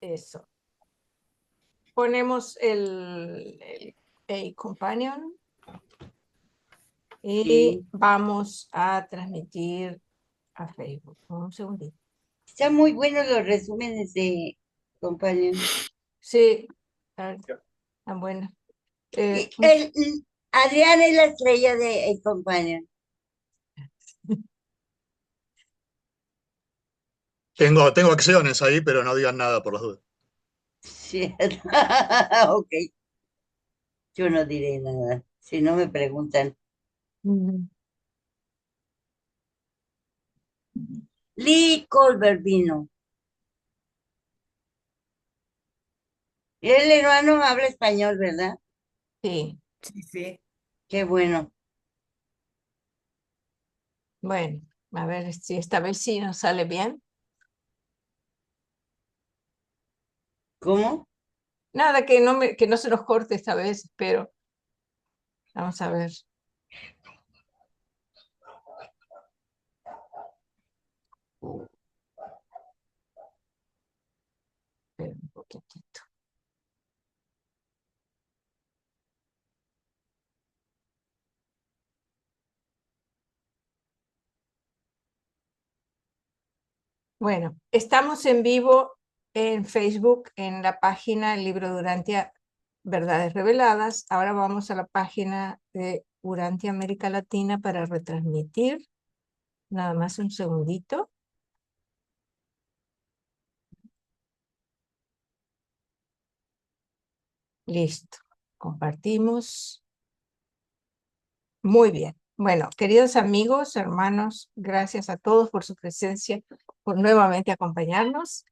Eso. Ponemos el companion y Sí. vamos a transmitir a Facebook. Un segundito. Están muy buenos los resúmenes de Companion. Sí, tan buena. Y Adrián es la estrella de El Companion. Tengo acciones ahí, pero no digan nada por las dudas. Sí. Ok, yo no diré nada. Si no me preguntan. Ujú. Lee Colbert vino. El hermano habla español, ¿verdad? Sí, Sí, sí. Qué bueno. bueno, a ver si esta vez sí nos sale bien. ¿Cómo? Nada, que no se nos corte esta vez, pero vamos a ver. Espera un poquitito. Bueno, estamos en vivo en Facebook, en la página El Libro de Urantia, Verdades Reveladas. Ahora vamos a la página de Urantia América Latina para retransmitir. Nada más un segundito. Listo. Compartimos. Muy bien. Bueno, queridos amigos, hermanos, gracias a todos por su presencia, por nuevamente acompañarnos.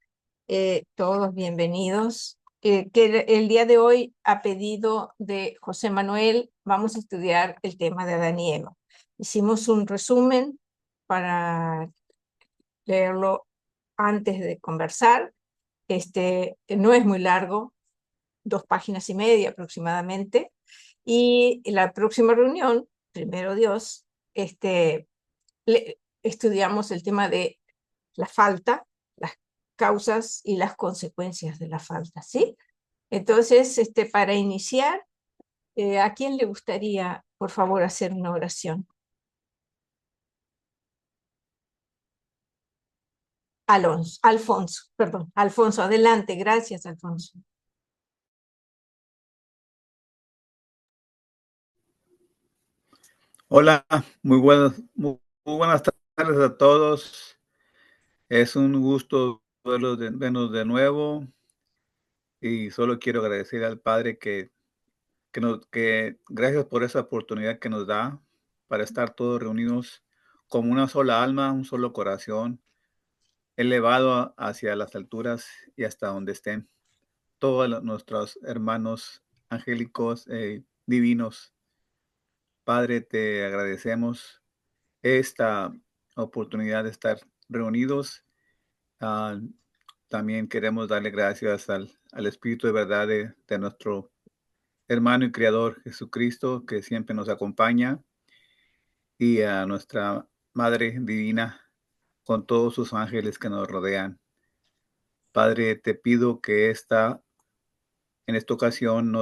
Todos bienvenidos. Que el día de hoy, a pedido de José Manuel, vamos a estudiar el tema de Adán y Eva. Hicimos un resumen para leerlo antes de conversar. No es muy largo, 2 páginas y media aproximadamente. Y en la próxima reunión, primero Dios, estudiamos el tema de la falta, las causas y las consecuencias de la falta, ¿sí? Entonces, para iniciar, ¿a quién le gustaría, por favor, hacer una oración? Alfonso, adelante, gracias, Alfonso. Hola, muy buenas tardes a todos. Es un gusto vernos de nuevo y solo quiero agradecer al Padre que gracias por esa oportunidad que nos da para estar todos reunidos como una sola alma, un solo corazón, elevado hacia las alturas y hasta donde estén todos nuestros hermanos angélicos, divinos. Padre, te agradecemos esta oportunidad de estar reunidos. Ah, También queremos darle gracias al Espíritu de verdad de nuestro hermano y Creador Jesucristo, que siempre nos acompaña, y a nuestra Madre Divina, con todos sus ángeles que nos rodean. Padre, te pido que en esta ocasión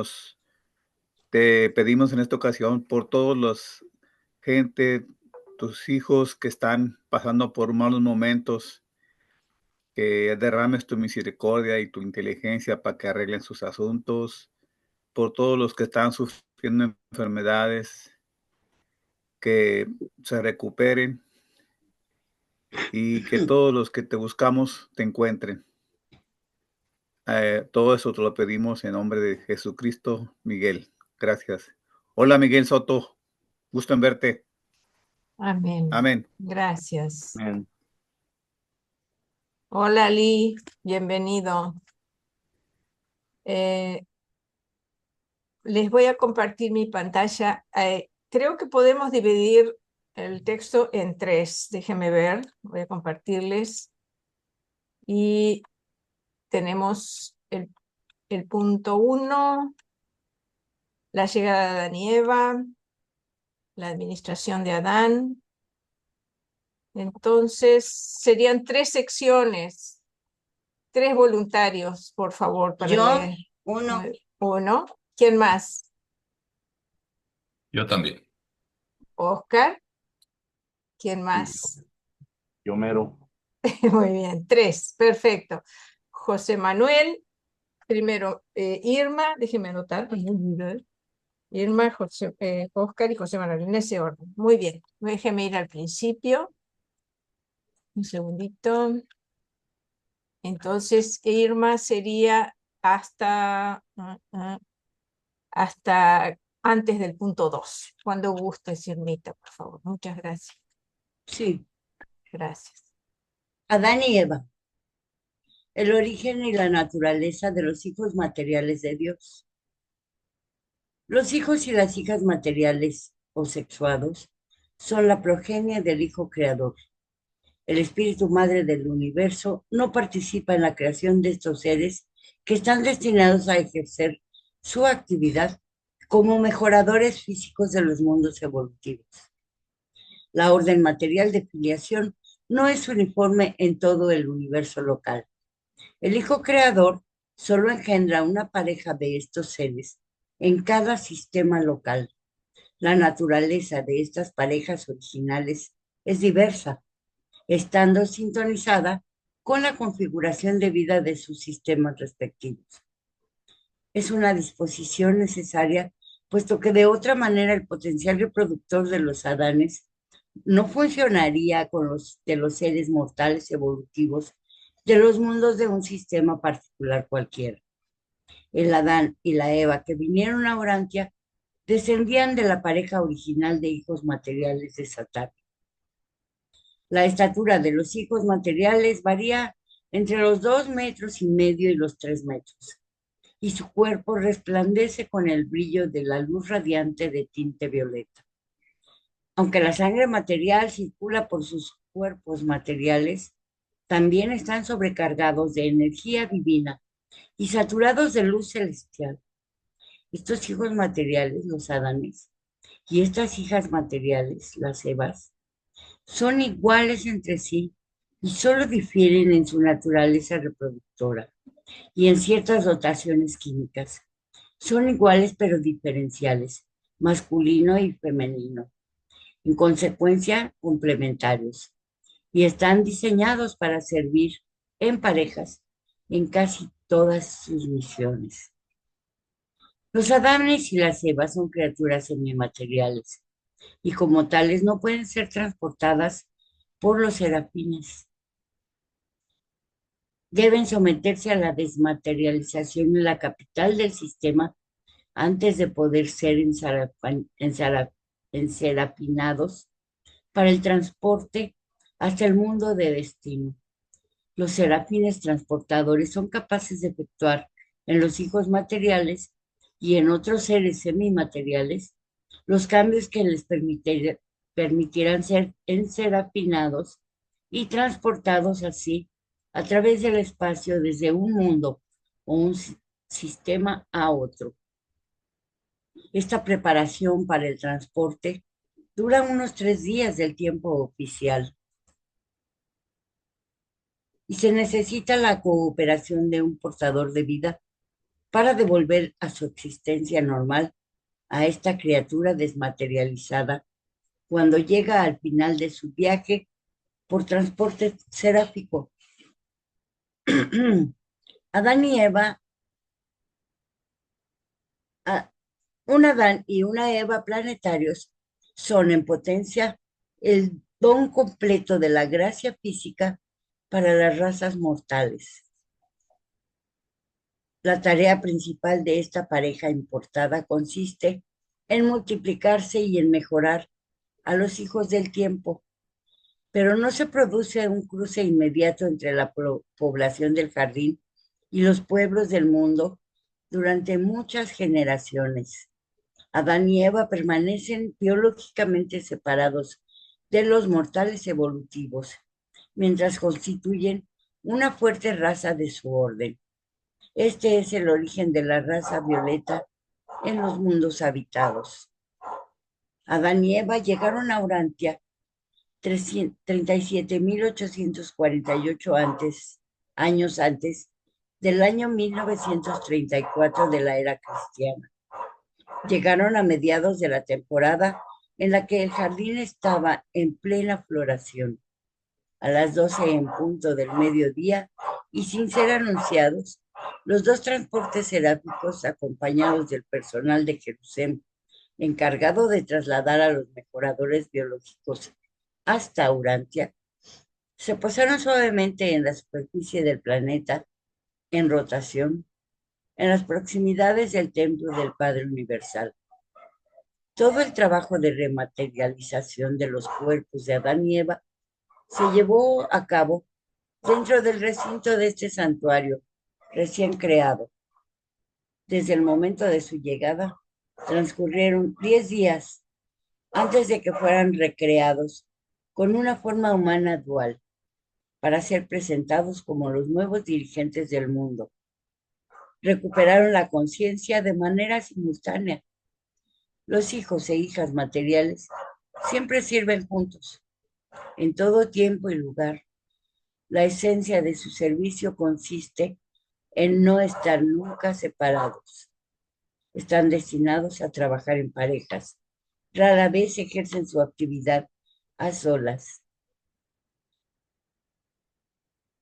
te pedimos en esta ocasión por todos los gente, tus hijos que están pasando por malos momentos, que derrames tu misericordia y tu inteligencia para que arreglen sus asuntos, por todos los que están sufriendo enfermedades, que se recuperen y que todos los que te buscamos te encuentren. Todo eso te lo pedimos en nombre de Jesucristo, Miguel. Gracias. Hola, Miguel Soto. Gusto en verte. Amén. Amén. Gracias. Amén. Hola, Lee, bienvenido. Eh, Les voy a compartir mi pantalla. Creo que podemos dividir el texto en tres. Déjenme ver, voy a compartirles. Y tenemos el punto 1, la llegada de Adán y Eva, la administración de Adán. Entonces, serían 3 secciones. 3 voluntarios, por favor, para Yo, leer. uno, Uno. ¿Quién más? Yo también. Oscar. ¿Quién más? Yo mero. Muy bien, 3. Perfecto. José Manuel. Primero, Irma. Déjeme anotar. Irma, Oscar y José Manuel, en ese orden. Muy bien. Déjeme ir al principio. Un segundito. Entonces, Irma sería hasta antes del punto 2. Cuando guste, Irmita, por favor. Muchas gracias. sí, Gracias. Adán y Eva, el origen y la naturaleza de los hijos materiales de Dios. Los hijos y las hijas materiales o sexuados son la progenie del Hijo Creador. El Espíritu Madre del Universo no participa en la creación de estos seres que están destinados a ejercer su actividad como mejoradores físicos de los mundos evolutivos. La orden material de filiación no es uniforme en todo el universo local. El Hijo Creador solo engendra una pareja de estos seres en cada sistema local. La naturaleza de estas parejas originales es diversa, estando sintonizada con la configuración de vida de sus sistemas respectivos. Es una disposición necesaria, puesto que de otra manera el potencial reproductor de los Adanes no funcionaría con los de los seres mortales evolutivos de los mundos de un sistema particular cualquiera. El Adán y la Eva que vinieron a Orantia descendían de la pareja original de hijos materiales de Satán. La estatura de los hijos materiales varía entre los 2,5 metros y los 3 metros, y su cuerpo resplandece con el brillo de la luz radiante de tinte violeta. Aunque la sangre material circula por sus cuerpos materiales, también están sobrecargados de energía divina y saturados de luz celestial. Estos hijos materiales, los Adanes, y estas hijas materiales, las Evas, son iguales entre sí y solo difieren en su naturaleza reproductora y en ciertas dotaciones químicas. Son iguales pero diferenciales, masculino y femenino, en consecuencia complementarios, y están diseñados para servir en parejas en casi todas sus misiones. Los Adanes y las Evas son criaturas semimateriales y como tales no pueden ser transportadas por los serafines. Deben someterse a la desmaterialización en la capital del sistema antes de poder ser enserafinados para el transporte hasta el mundo de destino. Los serafines transportadores son capaces de efectuar en los hijos materiales y en otros seres semimateriales los cambios que les permitirán ser enserafinados y transportados así a través del espacio desde un mundo o un sistema a otro. Esta preparación para el transporte dura unos 3 días del tiempo oficial y se necesita la cooperación de un portador de vida para devolver a su existencia normal a esta criatura desmaterializada cuando llega al final de su viaje por transporte seráfico. Adán y Eva, un Adán y una Eva planetarios son en potencia el don completo de la gracia física para las razas mortales. La tarea principal de esta pareja importada consiste en multiplicarse y en mejorar a los hijos del tiempo, pero no se produce un cruce inmediato entre la población del jardín y los pueblos del mundo durante muchas generaciones. Adán y Eva permanecen biológicamente separados de los mortales evolutivos, mientras constituyen una fuerte raza de su orden. Este es el origen de la raza violeta en los mundos habitados. Adán y Eva llegaron a Urantia 37.848 antes años antes del año 1934 de la era cristiana. Llegaron a mediados de la temporada en la que el jardín estaba en plena floración. A las 12 en punto del mediodía y sin ser anunciados, los dos transportes seráficos acompañados del personal de Jerusalén, encargado de trasladar a los mejoradores biológicos hasta Urantia, se posaron suavemente en la superficie del planeta en rotación, en las proximidades del templo del Padre Universal. Todo el trabajo de rematerialización de los cuerpos de Adán y Eva se llevó a cabo dentro del recinto de este santuario recién creado. Desde el momento de su llegada, transcurrieron 10 días antes de que fueran recreados con una forma humana dual para ser presentados como los nuevos dirigentes del mundo. Recuperaron la conciencia de manera simultánea. Los hijos e hijas materiales siempre sirven juntos, en todo tiempo y lugar. La esencia de su servicio consiste en no estar nunca separados. Están destinados a trabajar en parejas. Rara vez ejercen su actividad a solas.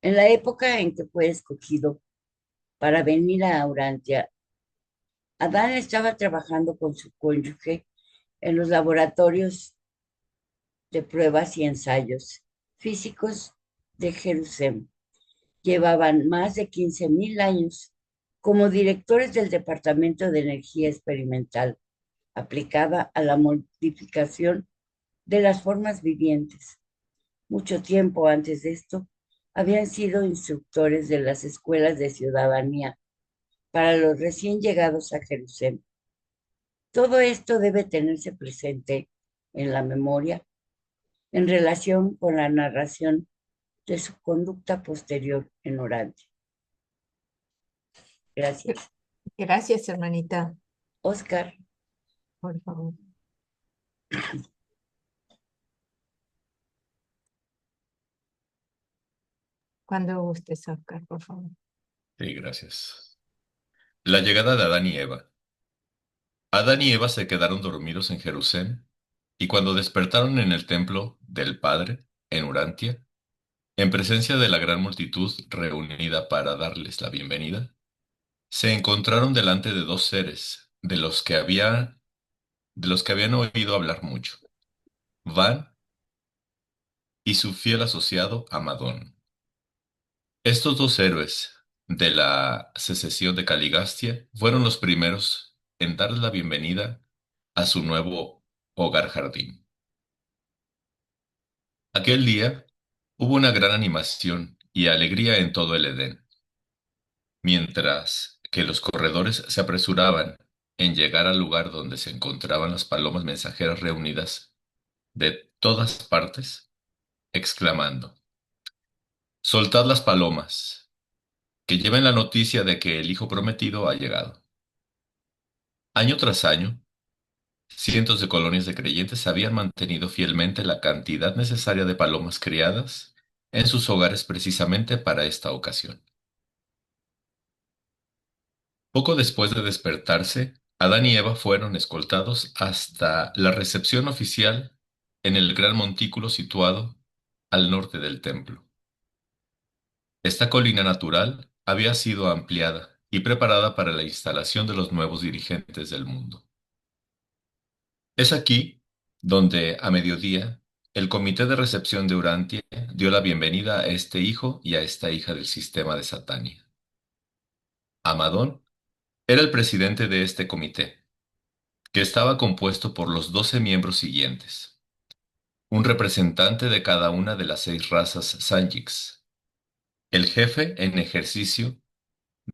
En la época en que fue escogido para venir a Urantia, Adán estaba trabajando con su cónyuge en los laboratorios de pruebas y ensayos físicos de Jerusalén. Llevaban más de 15.000 años como directores del Departamento de Energía Experimental aplicada a la modificación de las formas vivientes. Mucho tiempo antes de esto, habían sido instructores de las escuelas de ciudadanía para los recién llegados a Jerusalén. Todo esto debe tenerse presente en la memoria en relación con la narración de su conducta posterior en Orante. Gracias. Gracias, hermanita. Oscar. Por favor. Cuando gustes, Oscar, por favor. Sí, gracias. La llegada de Adán y Eva. Adán y Eva se quedaron dormidos en Jerusalén, y cuando despertaron en el templo del Padre, en Urantia, en presencia de la gran multitud reunida para darles la bienvenida, se encontraron delante de dos seres de los que habían oído hablar mucho, Van y su fiel asociado Amadón. Estos dos héroes de la secesión de Caligastia fueron los primeros en darles la bienvenida a su nuevo hogar jardín. Aquel día hubo una gran animación y alegría en todo el Edén, mientras que los corredores se apresuraban en llegar al lugar donde se encontraban las palomas mensajeras reunidas de todas partes, exclamando: «Soltad las palomas, que lleven la noticia de que el Hijo prometido ha llegado». Año tras año, cientos de colonias de creyentes habían mantenido fielmente la cantidad necesaria de palomas criadas en sus hogares precisamente para esta ocasión. Poco después de despertarse, Adán y Eva fueron escoltados hasta la recepción oficial en el gran montículo situado al norte del templo. Esta colina natural había sido ampliada y preparada para la instalación de los nuevos dirigentes del mundo. Es aquí donde, a mediodía, el comité de recepción de Urantia dio la bienvenida a este hijo y a esta hija del sistema de Satania. Amadón era el presidente de este comité, que estaba compuesto por los 12 miembros siguientes: un representante de cada una de las 6 razas Sanjiks, el jefe en ejercicio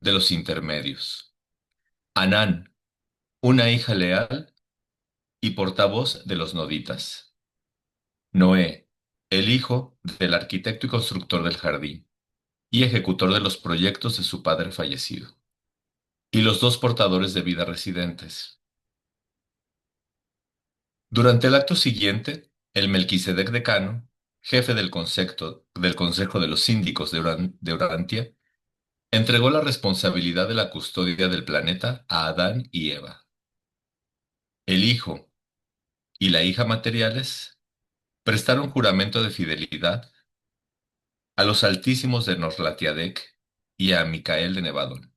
de los intermedios, Anán, una hija leal y portavoz de los noditas, Noé, el hijo del arquitecto y constructor del jardín, y ejecutor de los proyectos de su padre fallecido, y los 2 portadores de vida residentes. Durante el acto siguiente, el Melquisedec decano, jefe del Consejo de los Síndicos de Urantia, entregó la responsabilidad de la custodia del planeta a Adán y Eva. El hijo y la hija materiales prestaron juramento de fidelidad a los altísimos de Norlatiadec y a Micael de Nevadón.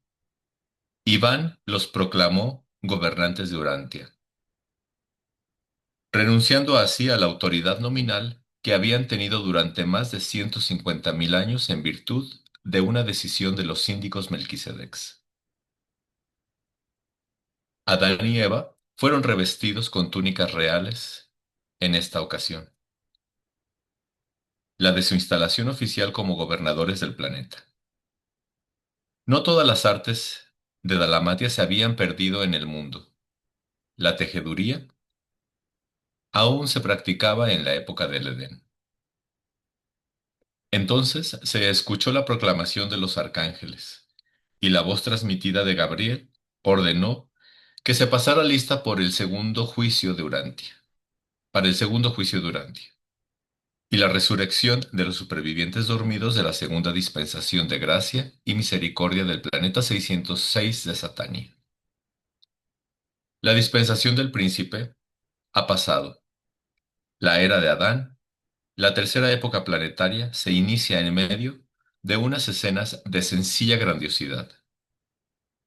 Iván los proclamó gobernantes de Urantia, renunciando así a la autoridad nominal que habían tenido durante más de 150.000 años en virtud de una decisión de los síndicos Melquisedecs. Adán y Eva fueron revestidos con túnicas reales en esta ocasión, la de su instalación oficial como gobernadores del planeta. No todas las artes de Dalmatia se habían perdido en el mundo. La tejeduría aún se practicaba en la época del Edén. Entonces se escuchó la proclamación de los arcángeles, y la voz transmitida de Gabriel ordenó que se pasara lista por el segundo juicio de Urantia, para el segundo juicio de Urantia, y la resurrección de los supervivientes dormidos de la segunda dispensación de gracia y misericordia del planeta 606 de Satania. La dispensación del príncipe ha pasado. La era de Adán, la tercera época planetaria, se inicia en medio de unas escenas de sencilla grandiosidad,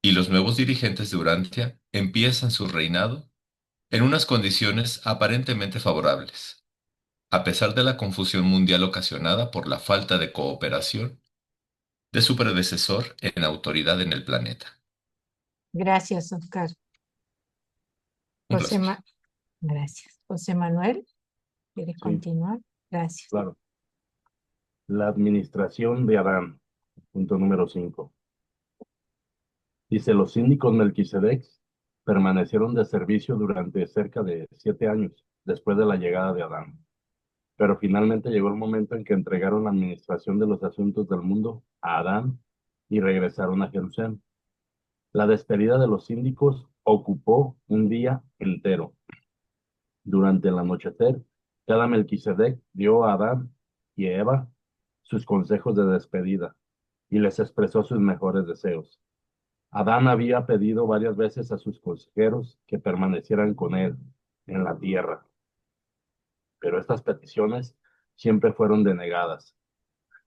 y los nuevos dirigentes de Urantia empiezan su reinado en unas condiciones aparentemente favorables, a pesar de la confusión mundial ocasionada por la falta de cooperación de su predecesor en autoridad en el planeta. Gracias, Oscar. Un José placer. Ma- Gracias. José Manuel, ¿quieres Sí, continuar? Gracias. claro. La administración de Adán, punto número 5. Dice, los síndicos Melquisedecs permanecieron de servicio durante cerca de 7 años después de la llegada de Adán. Pero finalmente llegó el momento en que entregaron la administración de los asuntos del mundo a Adán y regresaron a Jerusalén. La despedida de los síndicos ocupó un día entero. Durante el anochecer, cada Melquisedec dio a Adán y a Eva sus consejos de despedida y les expresó sus mejores deseos. Adán había pedido varias veces a sus consejeros que permanecieran con él en la tierra, pero estas peticiones siempre fueron denegadas.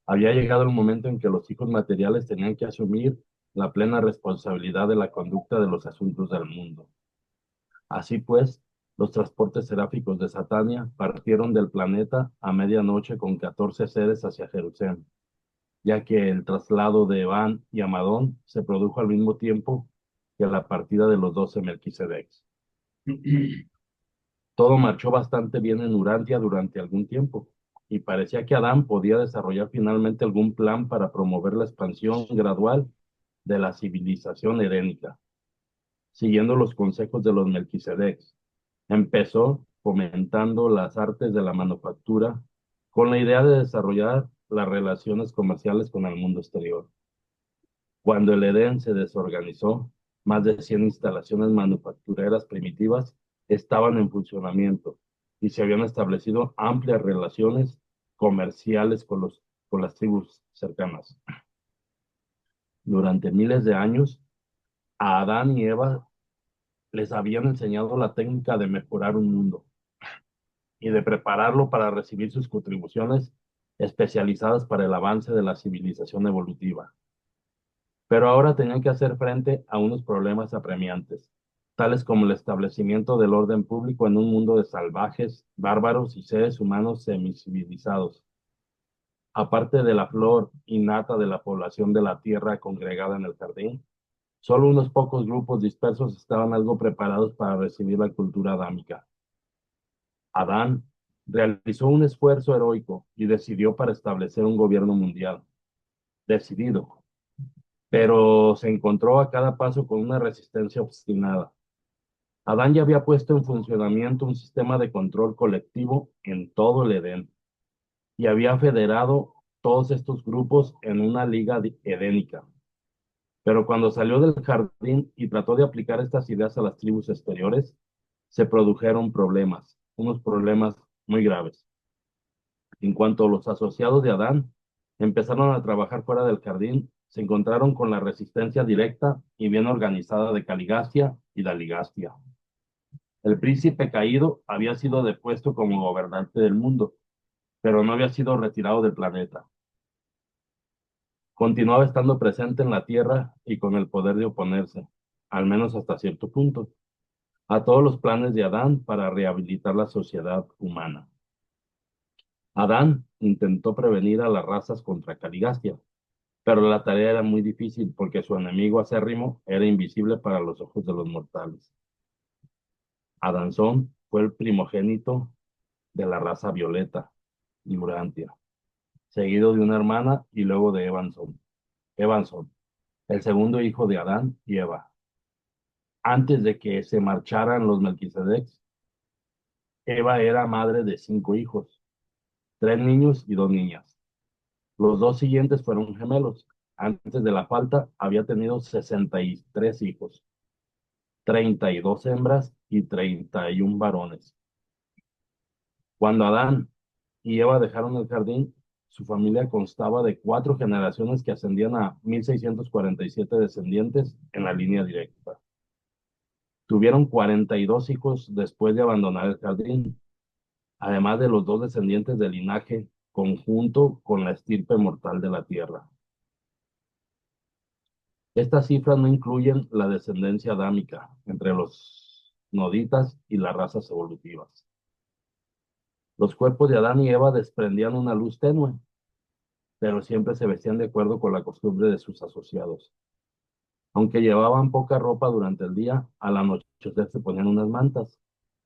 Había llegado el momento en que los hijos materiales tenían que asumir la plena responsabilidad de la conducta de los asuntos del mundo. Así pues, los transportes seráficos de Satania partieron del planeta a medianoche con 14 seres hacia Jerusalén, ya que el traslado de Eván y Amadón se produjo al mismo tiempo que la partida de los 12 Melquisedecs. Todo marchó bastante bien en Urantia durante algún tiempo, y parecía que Adán podía desarrollar finalmente algún plan para promover la expansión gradual de la civilización helénica, siguiendo los consejos de los Melquisedecs. Empezó fomentando las artes de la manufactura con la idea de desarrollar las relaciones comerciales con el mundo exterior. Cuando el Edén se desorganizó, más de 100 instalaciones manufactureras primitivas estaban en funcionamiento y se habían establecido amplias relaciones comerciales con las tribus cercanas. Durante miles de años, a Adán y Eva les habían enseñado la técnica de mejorar un mundo y de prepararlo para recibir sus contribuciones especializadas para el avance de la civilización evolutiva. Pero ahora tenían que hacer frente a unos problemas apremiantes, tales como el establecimiento del orden público en un mundo de salvajes, bárbaros y seres humanos semicivilizados. Aparte de la flor innata de la población de la tierra congregada en el jardín, solo unos pocos grupos dispersos estaban algo preparados para recibir la cultura adámica. Adán realizó un esfuerzo heroico y decidió para establecer un gobierno mundial. Decidido, pero se encontró a cada paso con una resistencia obstinada. Adán ya había puesto en funcionamiento un sistema de control colectivo en todo el Edén y había federado todos estos grupos en una liga edénica. Pero cuando salió del jardín y trató de aplicar estas ideas a las tribus exteriores, se produjeron problemas, unos problemas muy graves. En cuanto los asociados de Adán empezaron a trabajar fuera del jardín, se encontraron con la resistencia directa y bien organizada de Caligastia y Daligastia. El príncipe caído había sido depuesto como gobernante del mundo, pero no había sido retirado del planeta. Continuaba estando presente en la Tierra y con el poder de oponerse, al menos hasta cierto punto, a todos los planes de Adán para rehabilitar la sociedad humana. Adán intentó prevenir a las razas contra Caligastia, pero la tarea era muy difícil porque su enemigo acérrimo era invisible para los ojos de los mortales. Adansón fue el primogénito de la raza violeta y Urantia, seguido de una hermana y luego de Evanson, el segundo hijo de Adán y Eva. Antes de que se marcharan los Melquisedecs, Eva era madre de 5 hijos, 3 niños y 2 niñas. Los 2 siguientes fueron gemelos. Antes de la falta había tenido 63 hijos, 32 hembras y 31 varones. Cuando Adán y Eva dejaron el jardín, su familia constaba de 4 generaciones que ascendían a 1647 descendientes en la línea directa. Tuvieron 42 hijos después de abandonar el jardín, además de los 2 descendientes del linaje conjunto con la estirpe mortal de la tierra. Estas cifras no incluyen la descendencia adámica entre los noditas y las razas evolutivas. Los cuerpos de Adán y Eva desprendían una luz tenue, pero siempre se vestían de acuerdo con la costumbre de sus asociados. Aunque llevaban poca ropa durante el día, al anochecer se ponían unas mantas.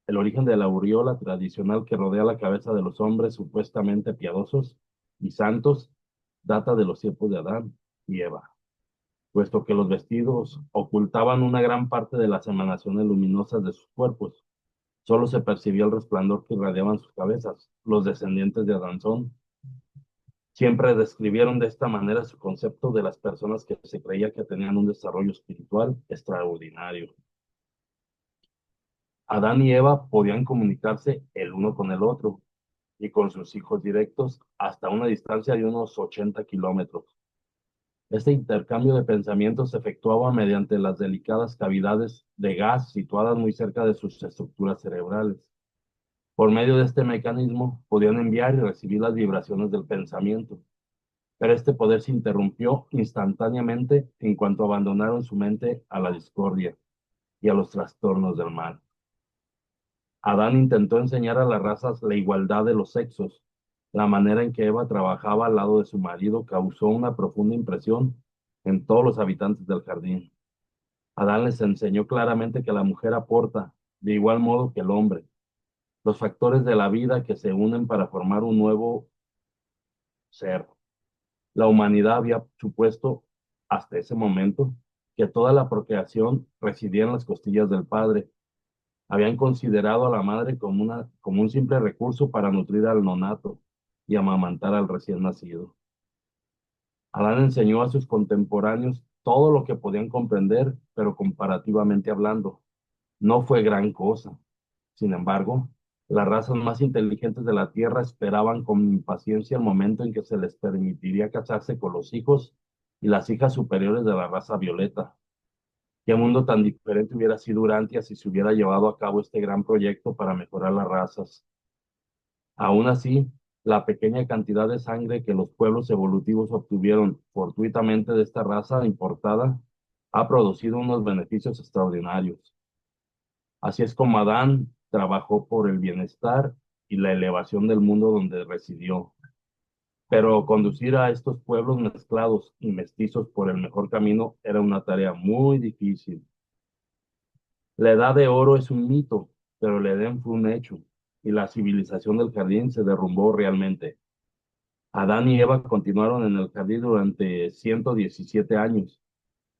El origen de la aureola tradicional que rodea la cabeza de los hombres supuestamente piadosos y santos data de los tiempos de Adán y Eva, puesto que los vestidos ocultaban una gran parte de las emanaciones luminosas de sus cuerpos. Solo se percibía el resplandor que irradiaban sus cabezas. Los descendientes de Adansón siempre describieron de esta manera su concepto de las personas que se creía que tenían un desarrollo espiritual extraordinario. Adán y Eva podían comunicarse el uno con el otro y con sus hijos directos hasta una distancia de unos 80 kilómetros. Este intercambio de pensamientos se efectuaba mediante las delicadas cavidades de gas situadas muy cerca de sus estructuras cerebrales. Por medio de este mecanismo podían enviar y recibir las vibraciones del pensamiento, pero este poder se interrumpió instantáneamente en cuanto abandonaron su mente a la discordia y a los trastornos del mal. Adán intentó enseñar a las razas la igualdad de los sexos. La manera en que Eva trabajaba al lado de su marido causó una profunda impresión en todos los habitantes del jardín. Adán les enseñó claramente que la mujer aporta, de igual modo que el hombre, los factores de la vida que se unen para formar un nuevo ser. La humanidad había supuesto hasta ese momento que toda la procreación residía en las costillas del padre. Habían considerado a la madre como un simple recurso para nutrir al nonato y amamantar al recién nacido. Adán enseñó a sus contemporáneos todo lo que podían comprender, pero comparativamente hablando, no fue gran cosa. Sin embargo, las razas más inteligentes de la Tierra esperaban con impaciencia el momento en que se les permitiría casarse con los hijos y las hijas superiores de la raza violeta. Qué mundo tan diferente hubiera sido Urantia si se hubiera llevado a cabo este gran proyecto para mejorar las razas. Aún así, la pequeña cantidad de sangre que los pueblos evolutivos obtuvieron fortuitamente de esta raza importada ha producido unos beneficios extraordinarios. Así es como Adán trabajó por el bienestar y la elevación del mundo donde residió. Pero conducir a estos pueblos mezclados y mestizos por el mejor camino era una tarea muy difícil. La edad de oro es un mito, pero el Edén fue un hecho, y la civilización del jardín se derrumbó realmente. Adán y Eva continuaron en el jardín durante 117 años,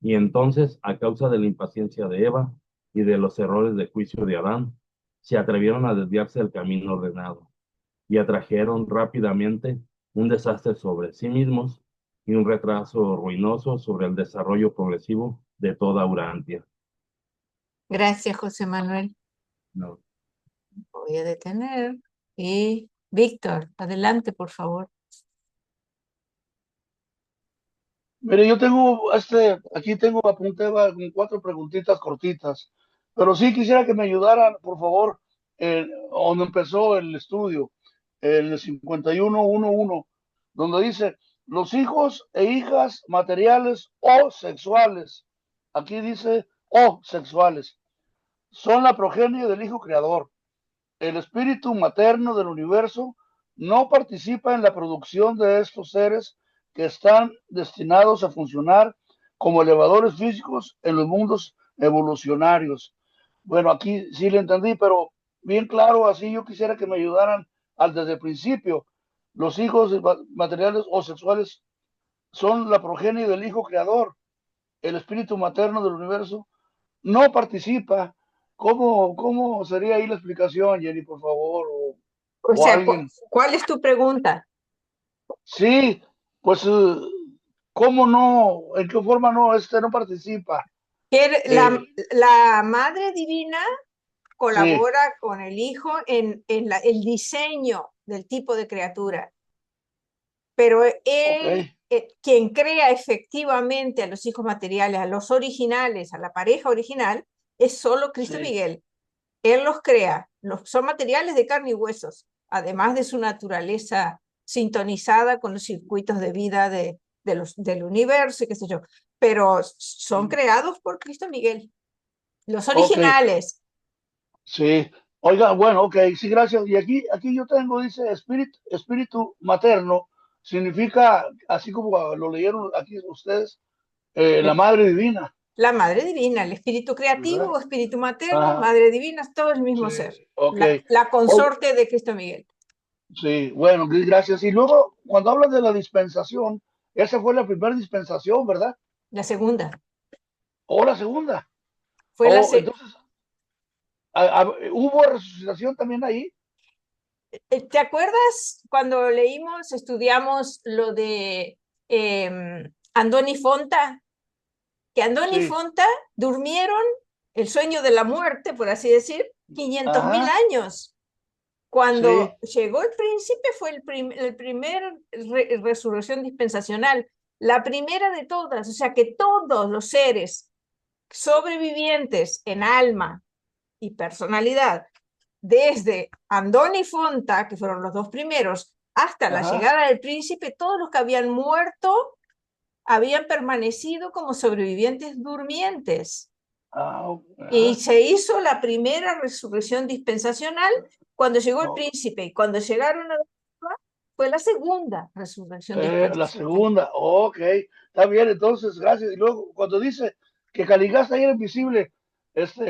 y entonces, a causa de la impaciencia de Eva y de los errores de juicio de Adán, se atrevieron a desviarse del camino ordenado, y atrajeron rápidamente un desastre sobre sí mismos y un retraso ruinoso sobre el desarrollo progresivo de toda Urantia. Gracias, José Manuel. No. Voy a detener y Víctor, adelante, por favor. Mire, yo tengo, aquí tengo, apunté con 4 preguntitas cortitas, pero sí quisiera que me ayudaran, por favor, donde empezó el estudio, en el 51.1.1, donde dice, los hijos e hijas materiales o sexuales, aquí dice o sexuales, son la progenie del Hijo Creador. El espíritu materno del universo no participa en la producción de estos seres que están destinados a funcionar como elevadores físicos en los mundos evolucionarios. Bueno, aquí sí le entendí, pero bien claro, así yo quisiera que me ayudaran desde el principio. Los hijos materiales o sexuales son la progenie del Hijo Creador. El espíritu materno del universo no participa. ¿Cómo sería ahí la explicación, Jenny, por favor? O O sea, alguien. ¿cuál es tu pregunta? Sí, pues, ¿cómo no? ¿En qué forma no participa? Que Eh, la Madre Divina sí, colabora con el Hijo en el diseño del tipo de criatura, pero ok, él, quien crea efectivamente a los hijos materiales, a los originales, a la pareja original, es solo Cristo sí, Miguel. Él los crea, son materiales de carne y huesos, además de su naturaleza sintonizada con los circuitos de vida del universo y qué sé yo, pero son creados por Cristo Miguel, los ok, originales. sí. Oiga, bueno, ok, sí, gracias. Y aquí yo tengo, dice, espíritu materno, significa, así como lo leyeron aquí ustedes, la Madre Divina, La Madre Divina, el espíritu creativo, ¿verdad? espíritu materno, Ajá, Madre Divina, es todo el sí, mismo ser, ok. la Oiga, consorte de Cristo Miguel, sí, bueno, gracias. Y luego, cuando hablas de la dispensación, esa fue la primera dispensación, ¿verdad? la segunda. O la segunda. Fue la O se entonces, ¿hubo resucitación también ahí? ¿Te acuerdas cuando leímos, estudiamos lo de Andoni Fonta? Que Andoni Sí, Fonta durmieron el sueño de la muerte, por así decir, 500.000 ajá, años. Cuando sí, llegó el príncipe fue el primer resurrección dispensacional, la primera de todas, o sea que todos los seres sobrevivientes en alma y personalidad, desde Andoni y Fonta, que fueron los dos primeros, hasta la ajá, llegada del príncipe, todos los que habían muerto habían permanecido como sobrevivientes durmientes. Y ajá, se hizo la primera resurrección dispensacional cuando llegó el no, príncipe, y cuando llegaron a la tierra fue la segunda resurrección la dispensacional. segunda, ok, está bien, entonces, gracias. Y luego, cuando dice que Caligasta era invisible,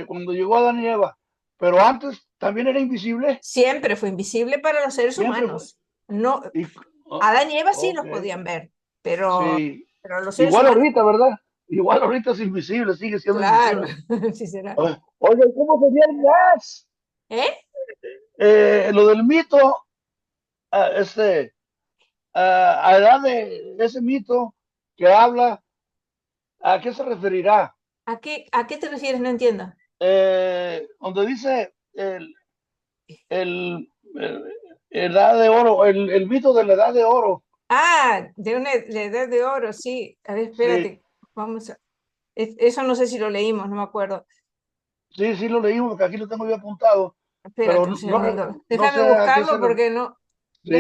cuando llegó Adán y Eva, pero antes también era invisible, Siempre fue invisible para los seres siempre fue, humanos. No, y, oh, Adán y Eva sí ok, los podían ver, pero, sí, pero los seres igual humanos, ahorita, ¿verdad? Igual ahorita es invisible, sigue siendo claro, invisible. sí será. Oye, ¿cómo sería el gas? ¿Eh? Lo del mito, ah, a edad de ese mito que habla, ¿a qué se referirá? ¿A qué te refieres? No entiendo. Donde dice el, el- edad de oro, el mito de la edad de oro. Ah, la edad de oro, sí. A ver, Sí, espérate, vamos a... Eso no sé si lo leímos, no me acuerdo. sí, sí lo leímos, porque aquí lo tengo yo apuntado, pero Espérate un segundo. no Déjame sé a qué buscarlo se refiere. porque no... Sí,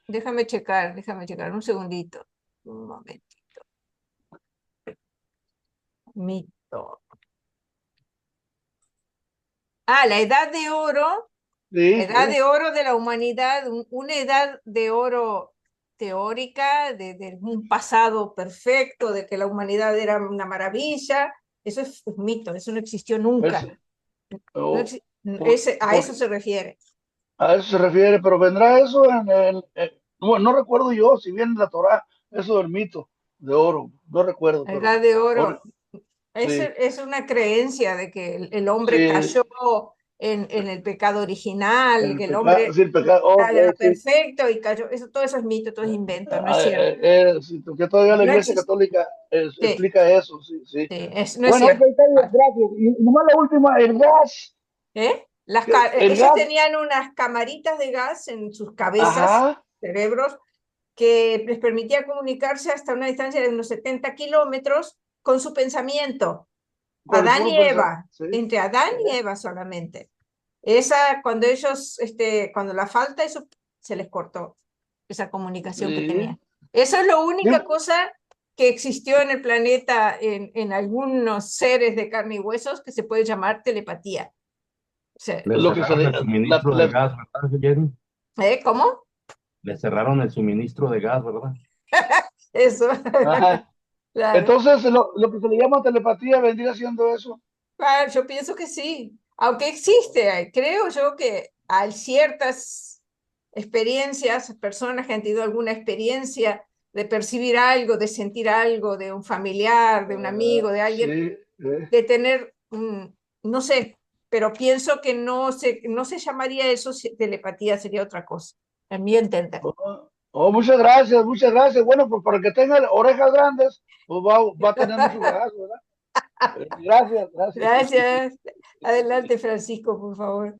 Déjame checar, un segundito. Un momentito. Mito. Ah, la edad de oro, la sí, edad de oro de la humanidad, una edad de oro teórica, de un pasado perfecto, de que la humanidad era una maravilla. Eso es un mito, eso no existió es, nunca. No oh, a eso por, se refiere. a eso se refiere, pero vendrá eso bueno, no recuerdo yo si viene en la Torá, eso del mito de oro, no recuerdo, La pero edad de ahora, oro sí, es una creencia de que el hombre sí, cayó en el pecado original, que el hombre sí, el pecado, ok, era sí. perfecto y cayó. Todo eso es mito, todo es invento, no es cierto. Sí, porque todavía la No Iglesia existe. Católica Sí, explica eso, sí, sí. no es Bueno, ok, cierto. está bien, gracias. Y nomás la última, el gas, ¿Eh? El Ellos gas, tenían unas camaritas de gas en sus cabezas, ajá, cerebros, que les permitía comunicarse hasta una distancia de unos 70 kilómetros con su pensamiento. con el Adán puro y pensar, Eva, sí. entre Adán y Eva solamente. Esa, cuando ellos, cuando la falta, eso se les cortó, esa comunicación que Sí, tenían. Eso es la sí, única cosa que existió en el planeta, en algunos seres de carne y huesos, que se puede llamar telepatía. O sea, Le lo que se cerraron le, el suministro de gas, ¿verdad, Jenny? ¿Cómo? Le cerraron el suministro de gas, ¿verdad? Eso. ajá. Claro. Entonces, lo que se le llama telepatía vendría siendo eso. Claro, yo pienso que sí, aunque existe, creo yo que hay ciertas experiencias, personas que han tenido alguna experiencia de percibir algo, de sentir algo, de un familiar, de un amigo, de Sí, alguien, de tener, no sé, pero pienso que no se llamaría eso telepatía, sería otra cosa, en mi entender. oh, oh, muchas gracias, muchas gracias. Bueno, pues para que tenga orejas grandes, pues va a tener mucho gas, ¿verdad? Gracias, gracias. Gracias. Adelante, Francisco, por favor.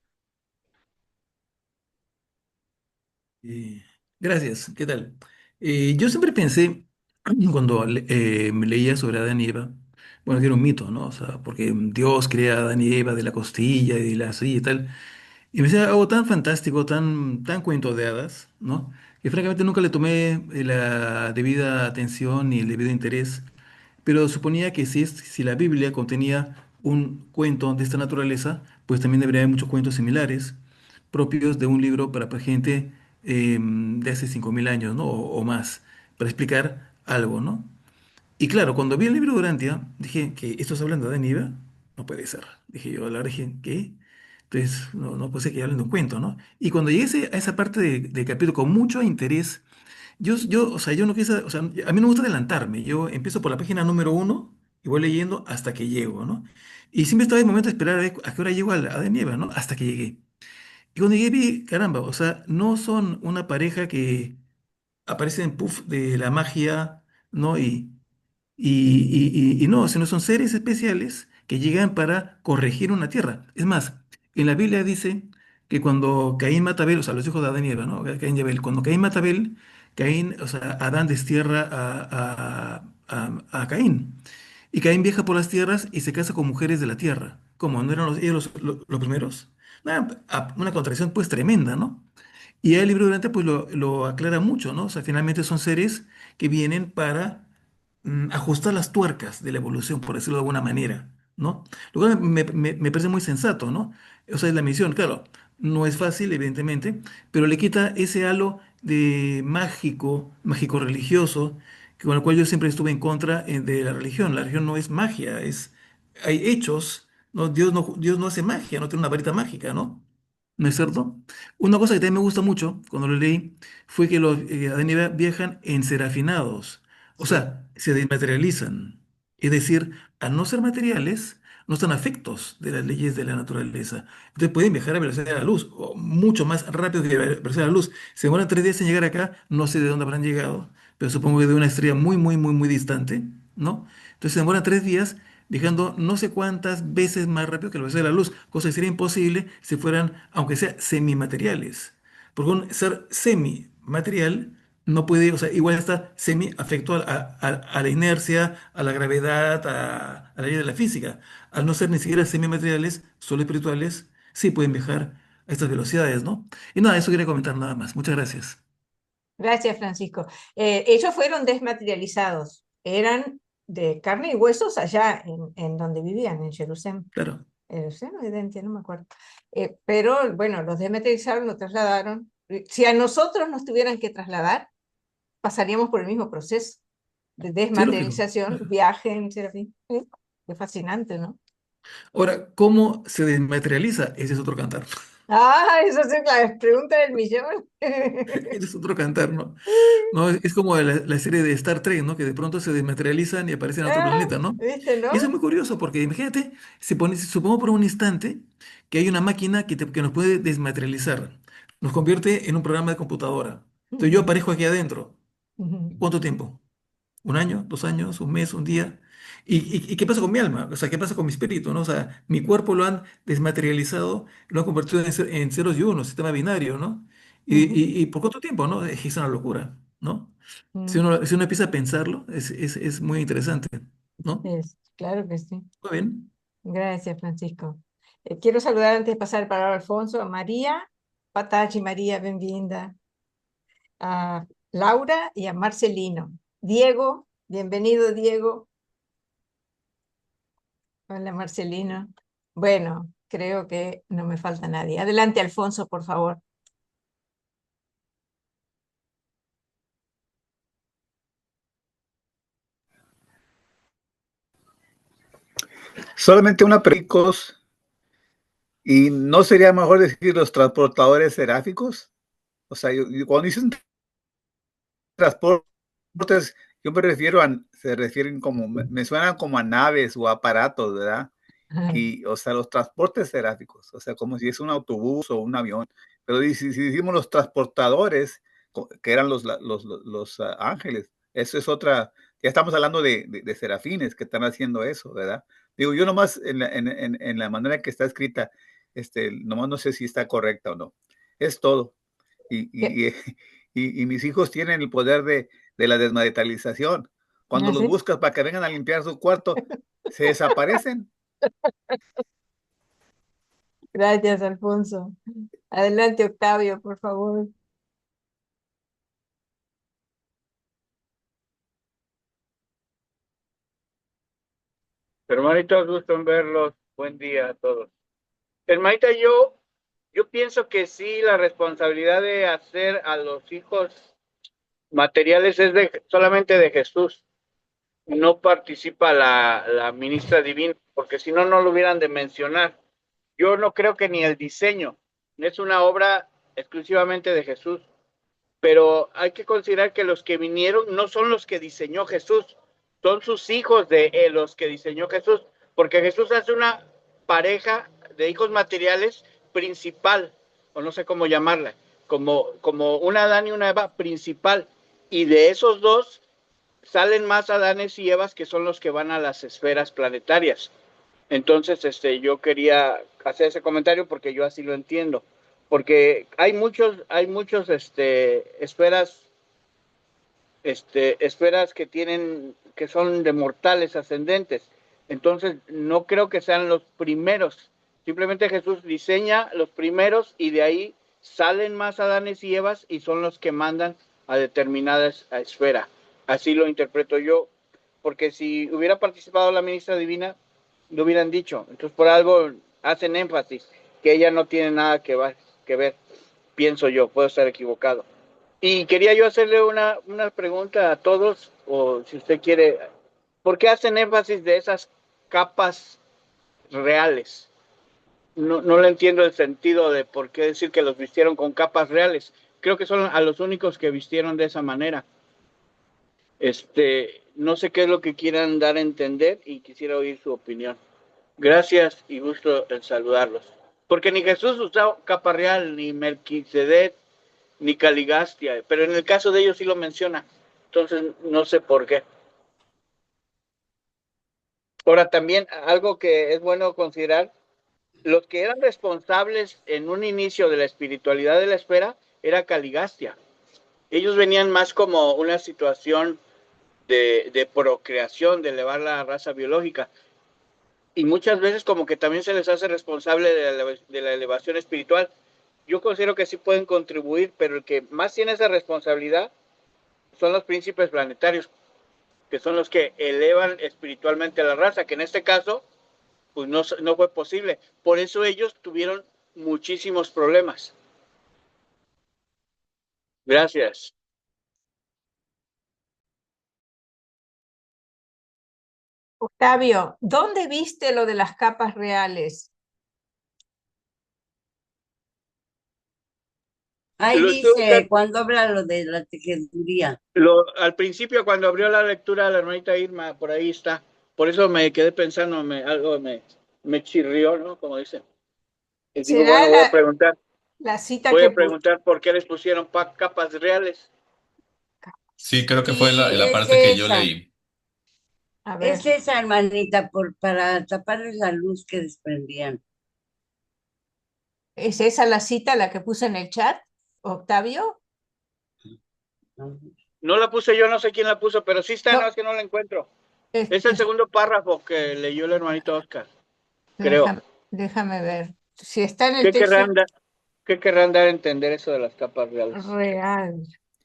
Eh, Gracias, ¿qué tal? Yo siempre pensé, cuando me leía sobre Adán y Eva, bueno, que era un mito, ¿no? O sea, porque Dios crea a Adán y Eva de la costilla y de la así y tal. Y me decía algo tan fantástico, tan cuento de hadas, ¿no? Que francamente nunca le tomé la debida atención ni el debido interés. Pero suponía que si la Biblia contenía un cuento de esta naturaleza, pues también debería haber muchos cuentos similares, propios de un libro para gente de hace 5.000 años, ¿no? O más, para explicar algo, ¿no? Y claro, cuando vi el libro de Durantia, dije que esto está hablando de Adán y Eva, no puede ser. Dije yo, a la hora dije, ¿qué? Entonces, no puede ser que hablen de un cuento, ¿no? Y cuando llegué a esa parte del capítulo con mucho interés, o sea, yo no quise, o sea, a mí no me gusta adelantarme. Yo empiezo por la página número uno y voy leyendo hasta que llego, ¿no? Y siempre estaba el momento de esperar a ver a qué hora llego a de Nieva, ¿no? Hasta que llegué. Y cuando llegué vi, caramba, o sea, no son una pareja que aparece en puff de la magia, ¿no? Y no, sino son seres especiales que llegan para corregir una tierra. Es más, en la Biblia dice que cuando Caín mata a Abel, o sea, los hijos de Adán y Eva, ¿no? Caín y Abel, cuando Caín mata a Abel, Caín, o sea, Adán destierra a Caín. Y Caín viaja por las tierras y se casa con mujeres de la tierra. ¿Cómo? ¿No eran ellos los primeros? Una contradicción pues tremenda, ¿no? Y el libro durante pues lo aclara mucho, ¿no? O sea, finalmente son seres que vienen para ajustar las tuercas de la evolución, por decirlo de alguna manera, ¿no? Lo cual me parece muy sensato, ¿no? O sea, es la misión, claro, no es fácil, evidentemente, pero le quita ese halo de mágico religioso, con el cual yo siempre estuve en contra de la religión. La religión no es magia, hay hechos, ¿no? Dios no hace magia, no tiene una varita mágica, ¿no? ¿No es cierto? Una cosa que también me gusta mucho cuando lo leí fue que los Adán y Eva viajan enserafinados, o Sí. sea, se desmaterializan. Es decir, al no ser materiales, no están afectos de las leyes de la naturaleza. Entonces pueden viajar a velocidad de la luz, o mucho más rápido que la velocidad de la luz. Se demoran 3 días en llegar acá, no sé de dónde habrán llegado, pero supongo que de una estrella muy distante, ¿no? Entonces se demoran 3 días viajando no sé cuántas veces más rápido que la velocidad de la luz, cosa que sería imposible si fueran, aunque sea semimateriales. Porque un ser semimaterial no puede, o sea, igual está semi afecto a la inercia, a la gravedad, a la ley de la física. Al no ser ni siquiera semimateriales, solo espirituales, sí pueden viajar a estas velocidades, ¿no? Y nada, eso quería comentar nada más. Muchas gracias. Gracias, Francisco. Ellos fueron desmaterializados, eran de carne y huesos allá en donde vivían, en Jerusalén. Claro. Jerusalén o Edentia, no me acuerdo. Pero bueno, los desmaterializaron, los trasladaron. Si a nosotros nos tuvieran que trasladar, pasaríamos por el mismo proceso de Sí, lógico. desmaterialización, viaje en Serafín. Sí, qué fascinante, ¿no? Ahora, ¿cómo se desmaterializa? Ese es otro cantar. Ah, esa es la pregunta del millón. Ese es otro cantar, ¿no? No, es como la serie de Star Trek, ¿no? Que de pronto se desmaterializan y aparecen en otro Ah, planeta, ¿no? ¿viste, no? Y eso es muy curioso porque imagínate, supongo por un instante que hay una máquina que nos puede desmaterializar, nos convierte en un programa de computadora. Entonces yo Ujú, aparezco aquí adentro. ujú. ¿Cuánto tiempo? ¿Un año? ¿2 años? ¿Un mes? ¿Un día? ¿Y qué pasa con mi alma? O sea, ¿qué pasa con mi espíritu, ¿no? O sea, mi cuerpo lo han desmaterializado, lo han convertido en ceros y unos, sistema binario, ¿no? Ujú, ¿Y por cuánto tiempo, no? Es una locura, ¿no? mm, Si uno empieza a pensarlo, es muy interesante, ¿no? claro que sí. Muy bien. Gracias, Francisco. Quiero saludar antes de pasar el palabra a Alfonso, a María, Patachi, María, bienvenida, a Laura y a Marcelino. Diego, bienvenido, Diego. Hola, Marcelino. Bueno, creo que no me falta nadie. Adelante, Alfonso, por favor. Solamente una pregunta, ¿y no sería mejor decir los transportadores seráficos? O sea, cuando dicen transportes, yo me refiero se refieren como, me suenan como a naves o aparatos, ¿verdad? Y, o sea, los transportes seráficos, o sea, como si es un autobús o un avión. Pero si decimos los transportadores, que eran los ángeles, eso es otra, ya estamos hablando de serafines que están haciendo eso, ¿verdad? Digo, yo nomás en la manera que está escrita, nomás no sé si está correcta o no. Es todo. Y, ¿Qué? y, y, y mis hijos tienen el poder de la desmaterialización. Cuando ¿Ah, los sí? buscas para que vengan a limpiar su cuarto, se desaparecen. Gracias, Alfonso. Adelante, Octavio, por favor. Hermanitos, gusto en verlos. Buen día a todos. Hermanita, yo pienso que sí, la responsabilidad de hacer a los hijos materiales es solamente de Jesús. No participa la ministra divina, porque si no, no lo hubieran de mencionar. Yo no creo que ni el diseño es una obra exclusivamente de Jesús, pero hay que considerar que los que vinieron no son los que diseñó Jesús, son sus hijos de los que diseñó Jesús, porque Jesús hace una pareja de hijos materiales principal, o no sé cómo llamarla, como un Adán y una Eva principal, y de esos dos salen más Adanes y Evas que son los que van a las esferas planetarias. Entonces, yo quería hacer ese comentario porque yo así lo entiendo. Porque hay muchos, esferas que son de mortales ascendentes. Entonces, no creo que sean los primeros. Simplemente Jesús diseña los primeros y de ahí salen más Adanes y Evas y son los que mandan a determinadas esferas. Así lo interpreto yo. Porque si hubiera participado la ministra divina, lo hubieran dicho. Entonces, por algo hacen énfasis que ella no tiene nada que ver, pienso yo, puedo estar equivocado. Y quería yo hacerle una pregunta a todos, o si usted quiere, ¿por qué hacen énfasis de esas capas reales? No le entiendo el sentido de por qué decir que los vistieron con capas reales. Creo que son a los únicos que vistieron de esa manera. No sé qué es lo que quieran dar a entender y quisiera oír su opinión. Gracias y gusto en saludarlos. Porque ni Jesús usó capa real, ni Melquisedec, ni Caligastia, pero en el caso de ellos sí lo menciona. Entonces, no sé por qué. Ahora, también algo que es bueno considerar, los que eran responsables en un inicio de la espiritualidad de la esfera era Caligastia. Ellos venían más como una situación de procreación, de elevar la raza biológica. Y muchas veces como que también se les hace responsable de la elevación espiritual. Yo considero que sí pueden contribuir, pero el que más tiene esa responsabilidad son los príncipes planetarios, que son los que elevan espiritualmente a la raza, que en este caso pues no fue posible. Por eso ellos tuvieron muchísimos problemas. Gracias. Octavio, ¿dónde viste lo de las capas reales? Ahí Lo estoy dice, buscando. cuando habla lo de la tejeduría. Al principio, cuando abrió la lectura la hermanita Irma, por ahí está. Por eso me quedé pensando, algo me chirrió, ¿no? Como dicen. Y digo, ¿Será bueno, la cita voy que... a preguntar por qué les pusieron capas reales. Sí, creo que fue Sí, en la es parte que yo esa. leí. A ver, Es esa, hermanita, para taparles la luz que desprendían. ¿es esa la cita la que puse en el chat, Octavio? No la puse yo, no sé quién la puso, pero sí está, No, no es que no la encuentro. es- Es el es- segundo párrafo que leyó el hermanito Oscar, creo. déjame ver. Si está en el ¿Qué texto querrán, qué querrán dar a entender eso de las capas reales? real,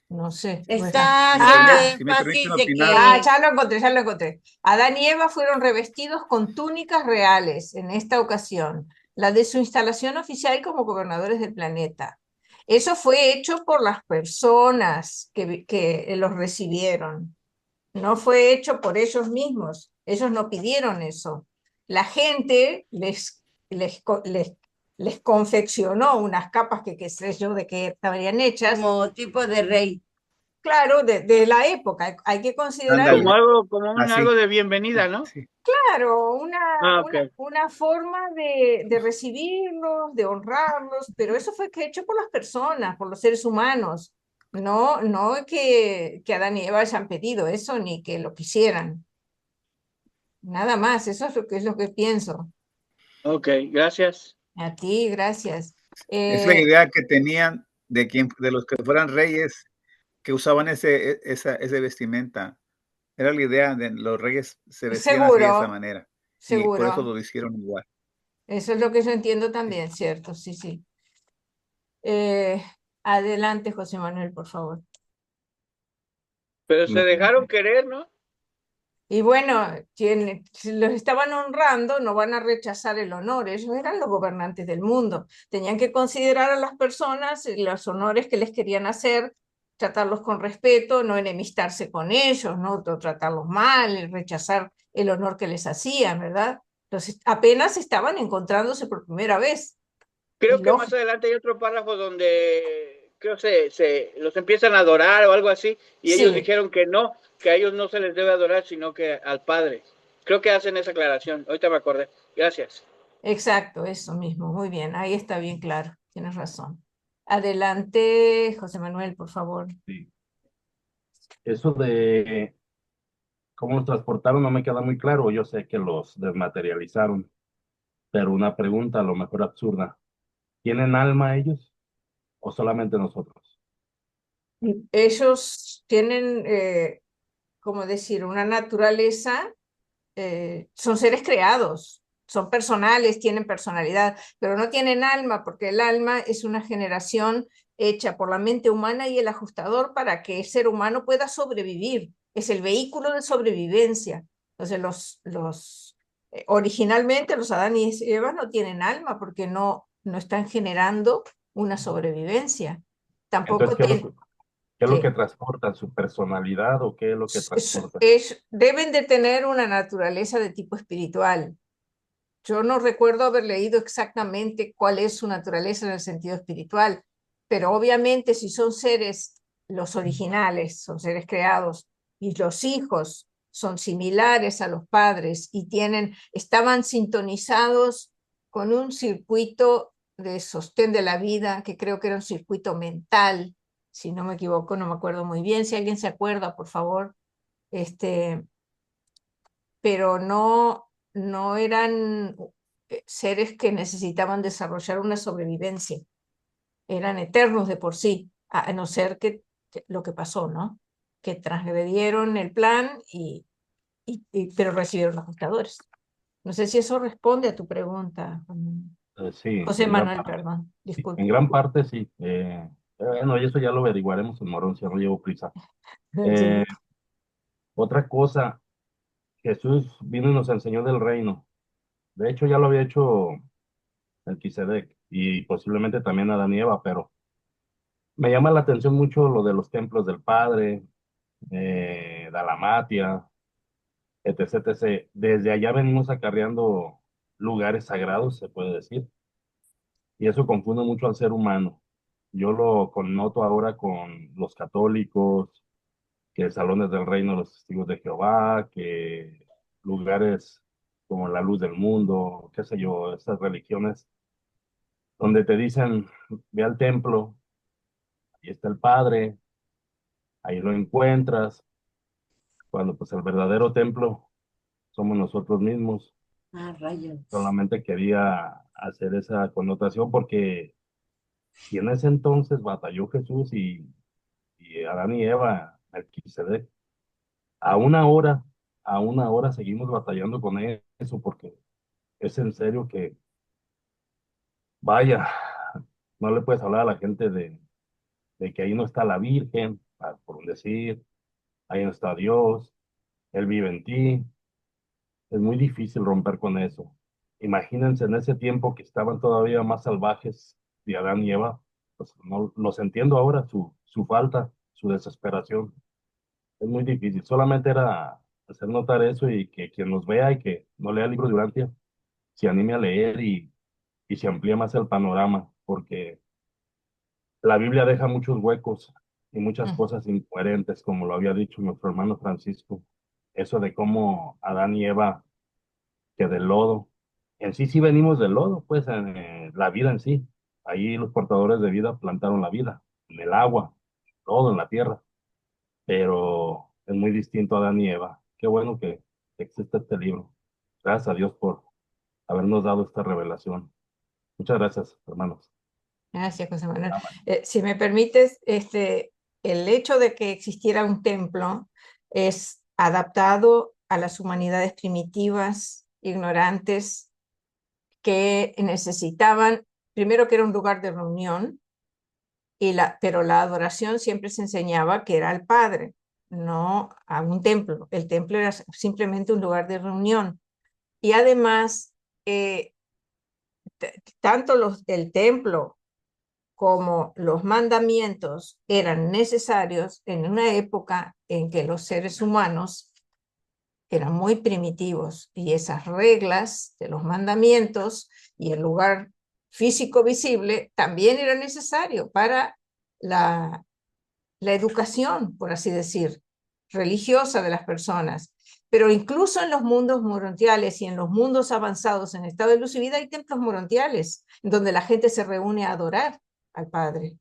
no sé. Está Si me haciendo Ah, si me permiten énfasis de opinar, que ya lo encontré, ya lo encontré. Adán y Eva fueron revestidos con túnicas reales en esta ocasión, la de su instalación oficial como gobernadores del planeta. Eso fue hecho por las personas que los recibieron. No fue hecho por ellos mismos. Ellos no pidieron eso. La gente les confeccionó unas capas que qué sé yo de qué estarían hechas. como tipo de rey. Claro, de la época. Hay que considerar ándale, Algo así. de bienvenida, ¿no? Sí. claro, Ah, ok. una forma de recibirlos, de honrarlos, pero eso fue hecho por las personas, por los seres humanos. No que Adán y Eva hayan pedido eso ni que lo quisieran. Nada más, eso es lo que pienso. Ok, gracias. A ti, gracias. Es la Eh, idea que tenían de los que fueran reyes que usaban ese vestimenta. Era la idea de los reyes se vestían así de esa seguro, manera. Y por eso seguro. lo hicieron igual. Eso es lo que yo entiendo Sí. también, ¿cierto? Sí, sí. Eh, adelante, José Manuel, por favor. Pero se dejaron querer, ¿no? Y bueno, si los estaban honrando, no van a rechazar el honor. Ellos eran los gobernantes del mundo. Tenían que considerar a las personas y los honores que les querían hacer, tratarlos con respeto, no enemistarse con ellos, no tratarlos mal, rechazar el honor que les hacían, ¿verdad? Entonces, apenas estaban encontrándose por primera vez. Y Creo que más adelante hay otro párrafo donde creo se los empiezan a adorar o algo así, y ellos sí, dijeron que no, que a ellos no se les debe adorar, sino que al Padre. Creo que hacen esa aclaración. Ahorita me acordé. Gracias. exacto, eso mismo. Muy bien, ahí está bien claro. Tienes razón. Adelante, José Manuel, por favor. Sí. Eso de cómo los transportaron no me queda muy claro. Yo sé que los desmaterializaron, pero una pregunta a lo mejor absurda. ¿Tienen alma ellos o solamente nosotros? Ellos tienen, como decir, una naturaleza, son seres creados, son personales, tienen personalidad, pero no tienen alma, porque el alma es una generación hecha por la mente humana y el ajustador para que el ser humano pueda sobrevivir. Es el vehículo de sobrevivencia. Entonces, originalmente los Adán y Eva no tienen alma porque no están generando una sobrevivencia. Entonces, Tampoco ¿qué es tienen. qué es lo Sí. que transportan? ¿Su personalidad o qué es lo que transporta? Deben de tener una naturaleza de tipo espiritual. Yo no recuerdo haber leído exactamente cuál es su naturaleza en el sentido espiritual, pero obviamente si son seres, los originales, son seres creados, y los hijos son similares a los padres y estaban sintonizados con un circuito de sostén de la vida, que creo que era un circuito mental, si no me equivoco, no me acuerdo muy bien. Si alguien se acuerda, por favor, este, pero no eran seres que necesitaban desarrollar una sobrevivencia, eran eternos de por sí, a no ser que lo que pasó, ¿no? Que transgredieron el plan pero recibieron ajustadores. No sé si eso responde a tu pregunta, Sí, José Manuel, perdón, disculpe. en gran parte sí. Bueno, y eso ya lo averiguaremos en Morón, si no llevo prisa. Sí. Otra cosa, Jesús vino y nos enseñó del reino. De hecho, ya lo había hecho Melquisedec y posiblemente también Adán y Eva, pero me llama la atención mucho lo de los templos del Padre, Dalamatia, etc, etc. Desde allá venimos acarreando lugares sagrados, se puede decir, y eso confunde mucho al ser humano. Yo lo connoto ahora con los católicos, que salones del reino de los testigos de Jehová, que lugares como la luz del mundo, qué sé yo, estas religiones donde te dicen, ve al templo, ahí está el Padre, ahí lo encuentras, cuando pues el verdadero templo somos nosotros mismos. Ah, rayos. Solamente quería hacer esa connotación porque si en ese entonces batalló Jesús y Adán y Eva, Melquisedec, a una hora seguimos batallando con eso porque es en serio que, vaya, no le puedes hablar a la gente de que ahí no está la Virgen, por decir, ahí no está Dios, Él vive en ti. Es muy difícil romper con eso. Imagínense en ese tiempo que estaban todavía más salvajes de Adán y Eva, pues no, los entiendo ahora, su falta, su desesperación. Es muy difícil. Solamente era hacer notar eso y que quien nos vea y que no lea el libro de Urantia, se anime a leer y se amplíe más el panorama, porque la Biblia deja muchos huecos y muchas Mm. cosas incoherentes, como lo había dicho nuestro hermano Francisco. Eso de cómo Adán y Eva, que del lodo, en sí venimos del lodo, pues la vida en sí. Ahí los portadores de vida plantaron la vida, en el agua, todo en la tierra, pero es muy distinto a Adán y Eva. Qué bueno que existe este libro. Gracias a Dios por habernos dado esta revelación. Muchas gracias, hermanos. Gracias, José Manuel. Amen. Si me permites, el hecho de que existiera un templo es adaptado a las humanidades primitivas, ignorantes, que necesitaban, primero que era un lugar de reunión, pero la adoración siempre se enseñaba que era al Padre, no a un templo. El templo era simplemente un lugar de reunión. Y además, tanto el templo como los mandamientos eran necesarios en una época en que los seres humanos eran muy primitivos y esas reglas de los mandamientos y el lugar físico visible también era necesario para la, la educación, por así decir, religiosa de las personas. Pero incluso en los mundos morontiales y en los mundos avanzados en estado de luz y vida hay templos morontiales donde la gente se reúne a adorar al Padre.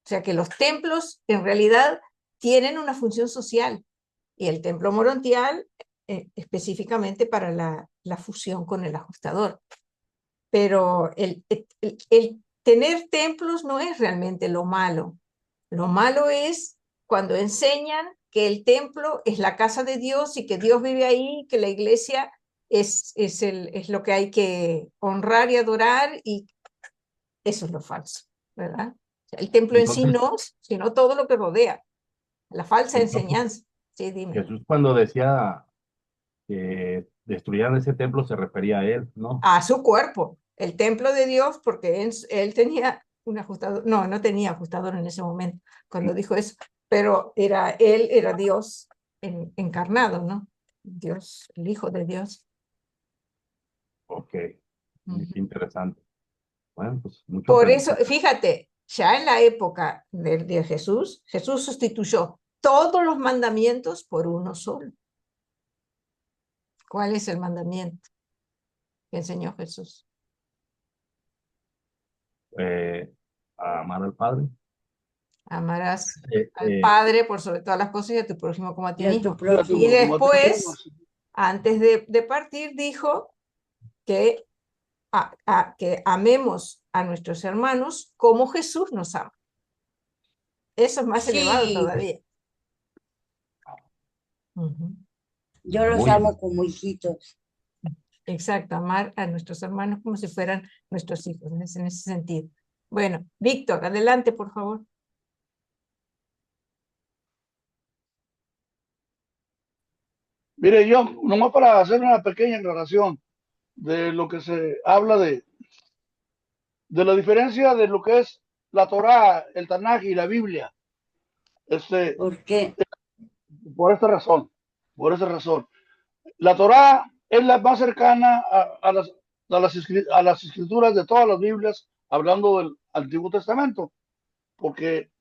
O sea que los templos en realidad tienen una función social y el templo morontial específicamente para la fusión con el ajustador. Pero el tener templos no es realmente lo malo. Lo malo es cuando enseñan que el templo es la casa de Dios y que Dios vive ahí, que la iglesia es lo que hay que honrar y adorar, y eso es lo falso, ¿verdad? El templo en sí Entonces, no, sino todo lo que rodea, la falsa entonces enseñanza. Sí, dime. Jesús cuando decía que destruyeran ese templo se refería a él, ¿no? A su cuerpo, el templo de Dios, porque él tenía un ajustador, no tenía ajustador en ese momento cuando dijo eso, pero él era Dios encarnado, ¿no? Dios, el Hijo de Dios. Ok, Ujú. interesante. Bueno, pues mucho Por eso, aprendizaje. fíjate, ya en la época de Jesús, Jesús sustituyó todos los mandamientos por uno solo. ¿Cuál es el mandamiento que enseñó Jesús? A amar al Padre. Amarás Eh, al eh, Padre por sobre todas las cosas y a tu prójimo como a ti Y a tu mismo. prójimo. Y Como a ti mismo. después, antes de partir, dijo que, que amemos a nuestros hermanos como Jesús nos ama. Eso es más elevado Sí, todavía. Ujú. yo los muy amo bien. como hijitos. Exacto, amar a nuestros hermanos como si fueran nuestros hijos, en ese sentido. Bueno, Víctor, adelante, por favor. Mire, yo, nomás para hacer una pequeña aclaración de lo que se habla de la diferencia de lo que es la Torá, el Tanaj y la Biblia. ¿Por qué? Por esta razón, por esa razón. La Torá es la más cercana a las escrituras de todas las Biblias, hablando del Antiguo Testamento, porque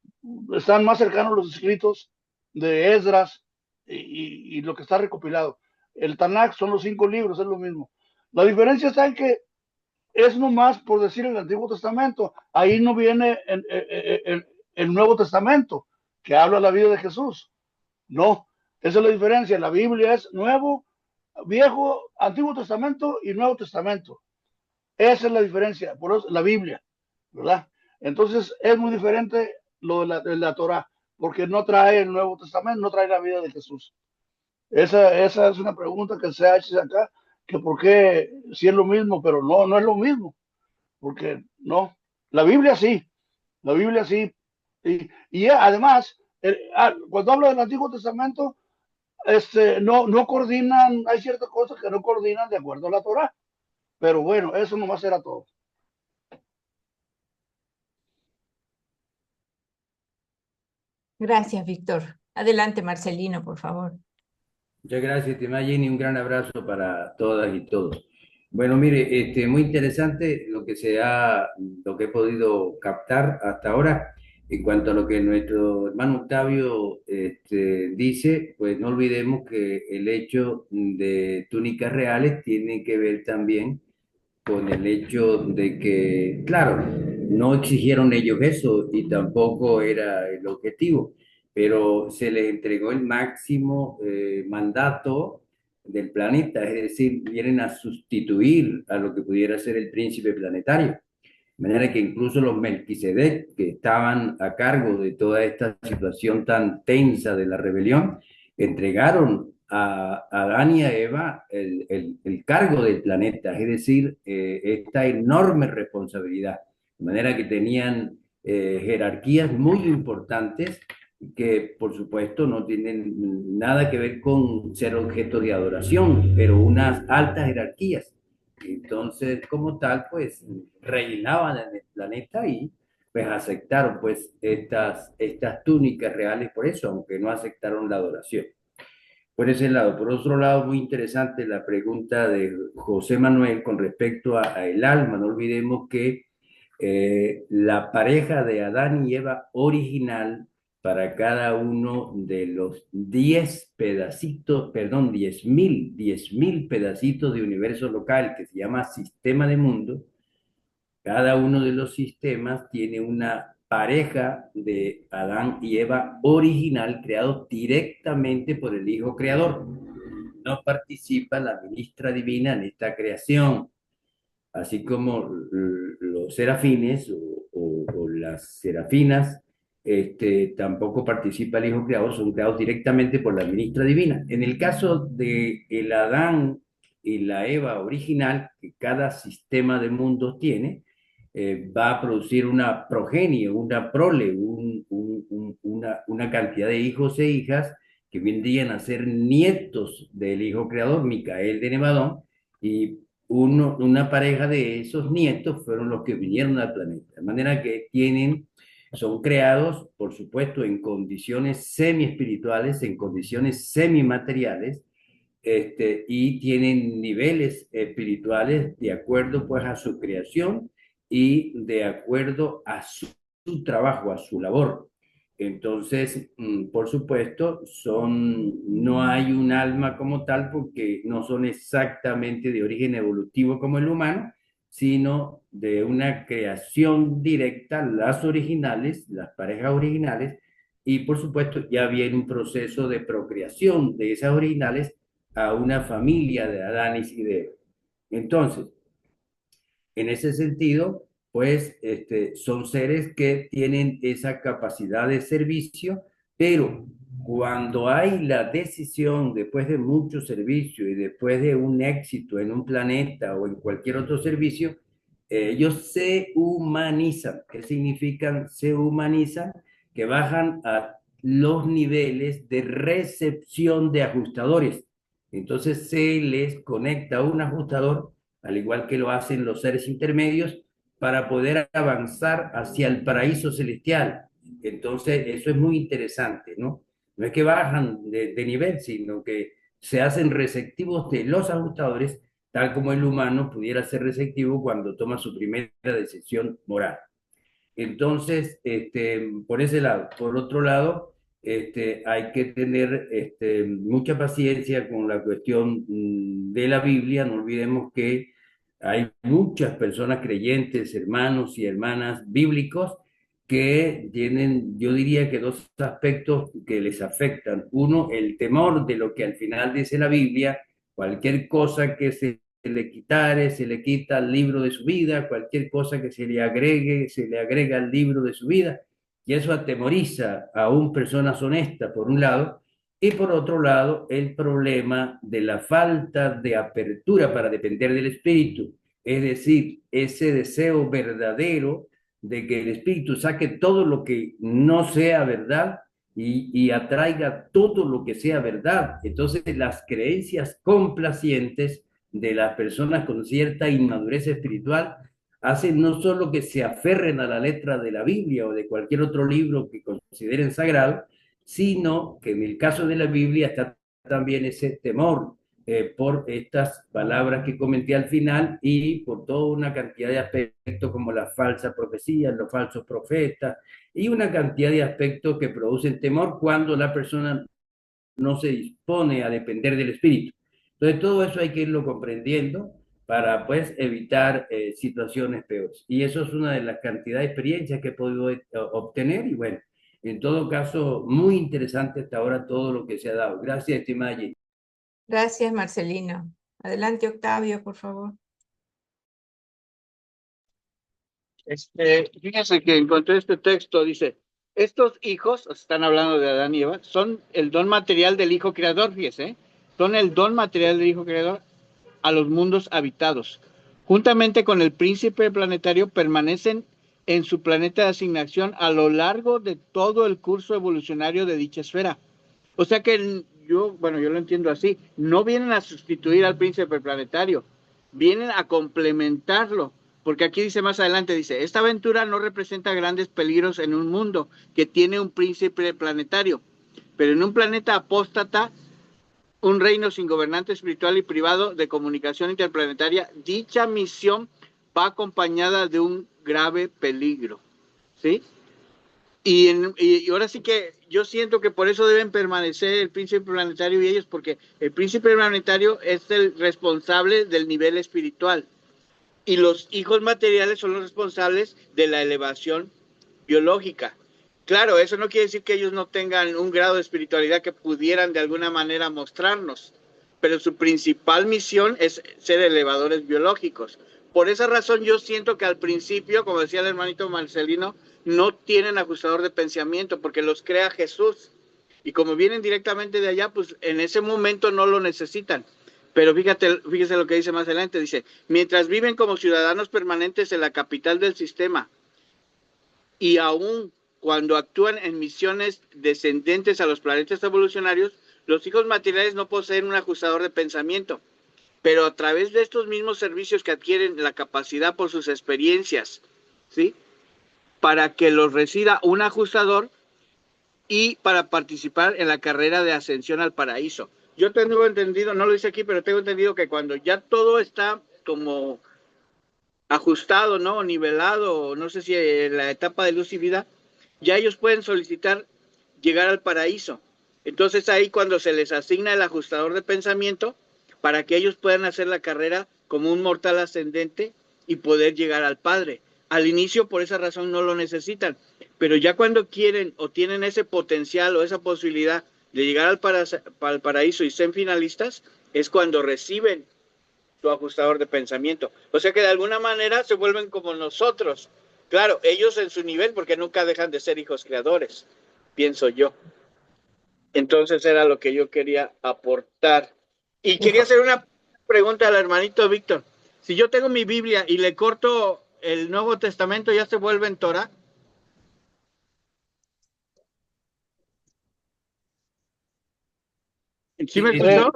están más cercanos los escritos de Esdras y lo que está recopilado. El Tanakh son los 5 libros, es lo mismo. La diferencia está en que es nomás por decir el Antiguo Testamento, ahí no viene el Nuevo Testamento, que habla la vida de Jesús. No, esa es la diferencia. La Biblia es nuevo Antiguo Testamento y Nuevo Testamento. Esa es la diferencia, por eso la Biblia, ¿verdad? Entonces es muy diferente lo de la Torah, porque no trae el Nuevo Testamento, no trae la vida de Jesús. Esa es una pregunta que se ha hecho acá, que por qué si es lo mismo, pero no, no es lo mismo, porque no, la Biblia sí, la Biblia sí. Y además, cuando hablo del Antiguo Testamento, no coordinan, hay ciertas cosas que no coordinan de acuerdo a la Torah, pero bueno, eso nomás era todo. Gracias, Víctor. Adelante, Marcelino, por favor. Muchas gracias, estimada Jenny. Un gran abrazo para todas y todos. Bueno, mire, muy interesante lo que he podido captar hasta ahora. En cuanto a lo que nuestro hermano Octavio dice, pues no olvidemos que el hecho de túnicas reales tiene que ver también con el hecho de que, claro, no exigieron ellos eso y tampoco era el objetivo, pero se les entregó el máximo mandato del planeta, es decir, vienen a sustituir a lo que pudiera ser el príncipe planetario. De manera que incluso los Melquisedec, que estaban a cargo de toda esta situación tan tensa de la rebelión, entregaron a Adán y a Eva el cargo del planeta, es decir, esta enorme responsabilidad. De manera que tenían jerarquías muy importantes que, por supuesto, no tienen nada que ver con ser objeto de adoración, pero unas altas jerarquías. Entonces, como tal, pues reinaban en el planeta y pues aceptaron pues estas túnicas reales por eso, aunque no aceptaron la adoración. Por ese lado. Por otro lado, muy interesante la pregunta de José Manuel con respecto a el alma. No olvidemos que la pareja de Adán y Eva original para cada uno de los 10 pedacitos, perdón, 10.000 pedacitos de universo local que se llama sistema de mundo, cada uno de los sistemas tiene una pareja de Adán y Eva original creado directamente por el Hijo Creador. No participa la ministra divina en esta creación, así como los serafines o las serafinas, tampoco participa el Hijo Creador, son creados directamente por la ministra divina. En el caso de el Adán y la Eva original, que cada sistema de mundos tiene, va a producir una progenie, una prole, una cantidad de hijos e hijas que vendrían a ser nietos del Hijo Creador, Micael de Nevadón, y una pareja de esos nietos fueron los que vinieron al planeta. De manera que son creados, por supuesto, en condiciones semi-espirituales, en condiciones semi-materiales, y tienen niveles espirituales de acuerdo pues a su creación y de acuerdo a su trabajo, a su labor. Entonces, por supuesto, no hay un alma como tal porque no son exactamente de origen evolutivo como el humano, sino de una creación directa, las originales, las parejas originales, y por supuesto ya viene un proceso de procreación de esas originales a una familia de Adanes y de Eva. Entonces, en ese sentido, pues son seres que tienen esa capacidad de servicio, pero cuando hay la decisión, después de mucho servicio y después de un éxito en un planeta o en cualquier otro servicio, ellos se humanizan. ¿Qué significan se humanizan? Que bajan a los niveles de recepción de ajustadores. Entonces se les conecta un ajustador al igual que lo hacen los seres intermedios, para poder avanzar hacia el paraíso celestial. Entonces, eso es muy interesante, ¿no? No es que bajan de nivel, sino que se hacen receptivos de los ajustadores, tal como el humano pudiera ser receptivo cuando toma su primera decisión moral. Entonces, por ese lado. Por otro lado, hay que tener mucha paciencia con la cuestión de la Biblia. No olvidemos que hay muchas personas creyentes, hermanos y hermanas bíblicos, que tienen, yo diría que dos aspectos que les afectan. Uno, el temor de lo que al final dice la Biblia, Cualquier cosa que se le quitare, se le quita al libro de su vida, cualquier cosa que se le agregue, se le agrega al libro de su vida, y eso atemoriza a un personas honestas, por un lado, y por otro lado, el problema de la falta de apertura para depender del Espíritu, es decir, ese deseo verdadero de que el Espíritu saque todo lo que no sea verdad y atraiga todo lo que sea verdad. Entonces, las creencias complacientes de las personas con cierta inmadurez espiritual hacen no solo que se aferren a la letra de la Biblia o de cualquier otro libro que consideren sagrado, sino que en el caso de la Biblia está también ese temor por estas palabras que comenté al final y por toda una cantidad de aspectos como las falsas profecías, los falsos profetas y una cantidad de aspectos que producen temor cuando la persona no se dispone a depender del Espíritu. Entonces todo eso hay que irlo comprendiendo para pues evitar situaciones peores. Y eso es una de las cantidades de experiencias que he podido obtener y bueno, en todo caso, muy interesante hasta ahora todo lo que se ha dado. Gracias, estimada Jenny. Gracias, Marcelino. Adelante, Octavio, por favor. Fíjense que encontré este texto, dice, estos hijos, están hablando de Adán y Eva, son el don material del Hijo Creador, fíjese, son el don material del Hijo Creador a los mundos habitados. Juntamente con el príncipe planetario permanecen en su planeta de asignación a lo largo de todo el curso evolucionario de dicha esfera. O sea que yo lo entiendo así, no vienen a sustituir al príncipe planetario, vienen a complementarlo, porque aquí dice más adelante, dice, esta aventura no representa grandes peligros en un mundo que tiene un príncipe planetario, pero en un planeta apóstata, un reino sin gobernante espiritual y privado de comunicación interplanetaria, dicha misión va acompañada de un grave peligro, ¿sí? Y ahora sí que yo siento que por eso deben permanecer el príncipe planetario y ellos, porque el príncipe planetario es el responsable del nivel espiritual y los hijos materiales son los responsables de la elevación biológica. Claro, eso no quiere decir que ellos no tengan un grado de espiritualidad que pudieran de alguna manera mostrarnos, pero su principal misión es ser elevadores biológicos. Por esa razón yo siento que al principio, como decía el hermanito Marcelino, no tienen ajustador de pensamiento porque los crea Jesús. Y como vienen directamente de allá, pues en ese momento no lo necesitan. Pero fíjese lo que dice más adelante, dice, mientras viven como ciudadanos permanentes en la capital del sistema y aún cuando actúan en misiones descendentes a los planetas evolucionarios, los hijos materiales no poseen un ajustador de pensamiento, pero a través de estos mismos servicios que adquieren la capacidad por sus experiencias, ¿sí?, para que los resida un ajustador y para participar en la carrera de ascensión al paraíso. Yo tengo entendido, no lo dice aquí, pero tengo entendido que cuando ya todo está como ajustado, ¿no?, nivelado, no sé si en la etapa de luz y vida, ya ellos pueden solicitar llegar al paraíso. Entonces ahí cuando se les asigna el ajustador de pensamiento, para que ellos puedan hacer la carrera como un mortal ascendente y poder llegar al Padre. Al inicio por esa razón no lo necesitan, pero ya cuando quieren o tienen ese potencial o esa posibilidad de llegar al paraíso y ser finalistas, es cuando reciben su ajustador de pensamiento. O sea que de alguna manera se vuelven como nosotros. Claro, ellos en su nivel, porque nunca dejan de ser hijos creadores, pienso yo. Entonces era lo que yo quería aportar. Y quería hacer una pregunta al hermanito Víctor. Si yo tengo mi Biblia y le corto el Nuevo Testamento, ¿ya se vuelve en Torah? ¿Sí me escuchó?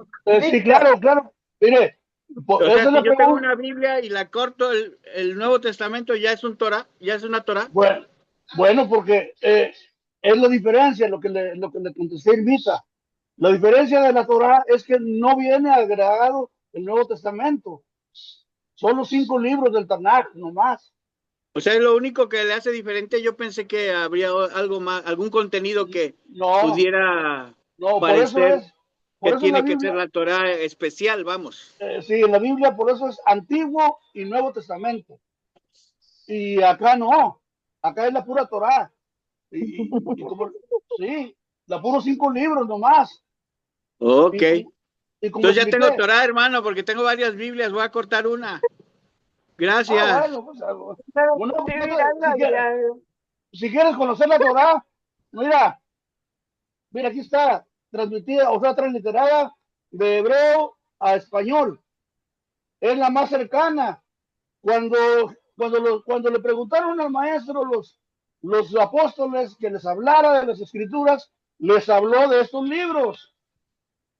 Sí, claro, claro. Mire, O sea, esa es si la yo tengo pregunta. una Biblia y la corto el Nuevo Testamento, ¿ya es un Torah? ¿Ya es una Torah? Bueno, porque es la diferencia, lo que le contesté Irmita. La diferencia de la Torah es que no viene agregado el Nuevo Testamento. Son los 5 libros del Tanaj, nomás. O sea, es lo único que le hace diferente. Yo pensé que habría algo más, algún contenido que pudiera parecer que tiene que ser la Torah especial, vamos. Sí, en la Biblia por eso es Antiguo y Nuevo Testamento. Y acá no, acá es la pura Torah. Sí, la puros 5 libros nomás. Ok. Y como Entonces ya tengo expliqué, Torah, hermano, porque tengo varias Biblias. Voy a cortar una. Gracias. bueno, pues, Pero bueno, estoy mirando, Adrián. si quieres conocer la Torah, mira, aquí está, transmitida, o sea, transliterada de hebreo a español. Es la más cercana. Cuando le preguntaron al maestro los apóstoles que les hablara de las escrituras, les habló de estos libros.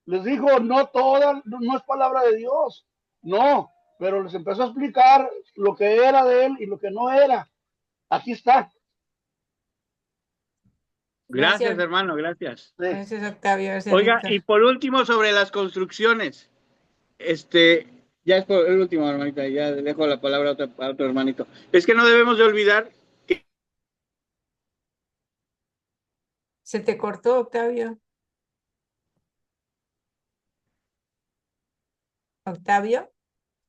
Les dijo, no toda, no es palabra de Dios, no, pero les empezó a explicar lo que era de él y lo que no era. Aquí está. Gracias, hermano, gracias. Sí. Gracias, Octavio. Gracias, Oiga, Víctor. y por último, sobre las construcciones. Ya es por el último, hermanita, ya le dejo la palabra a otro hermanito. Es que no debemos de olvidar que ¿Se te cortó, Octavio? ¿Octavio?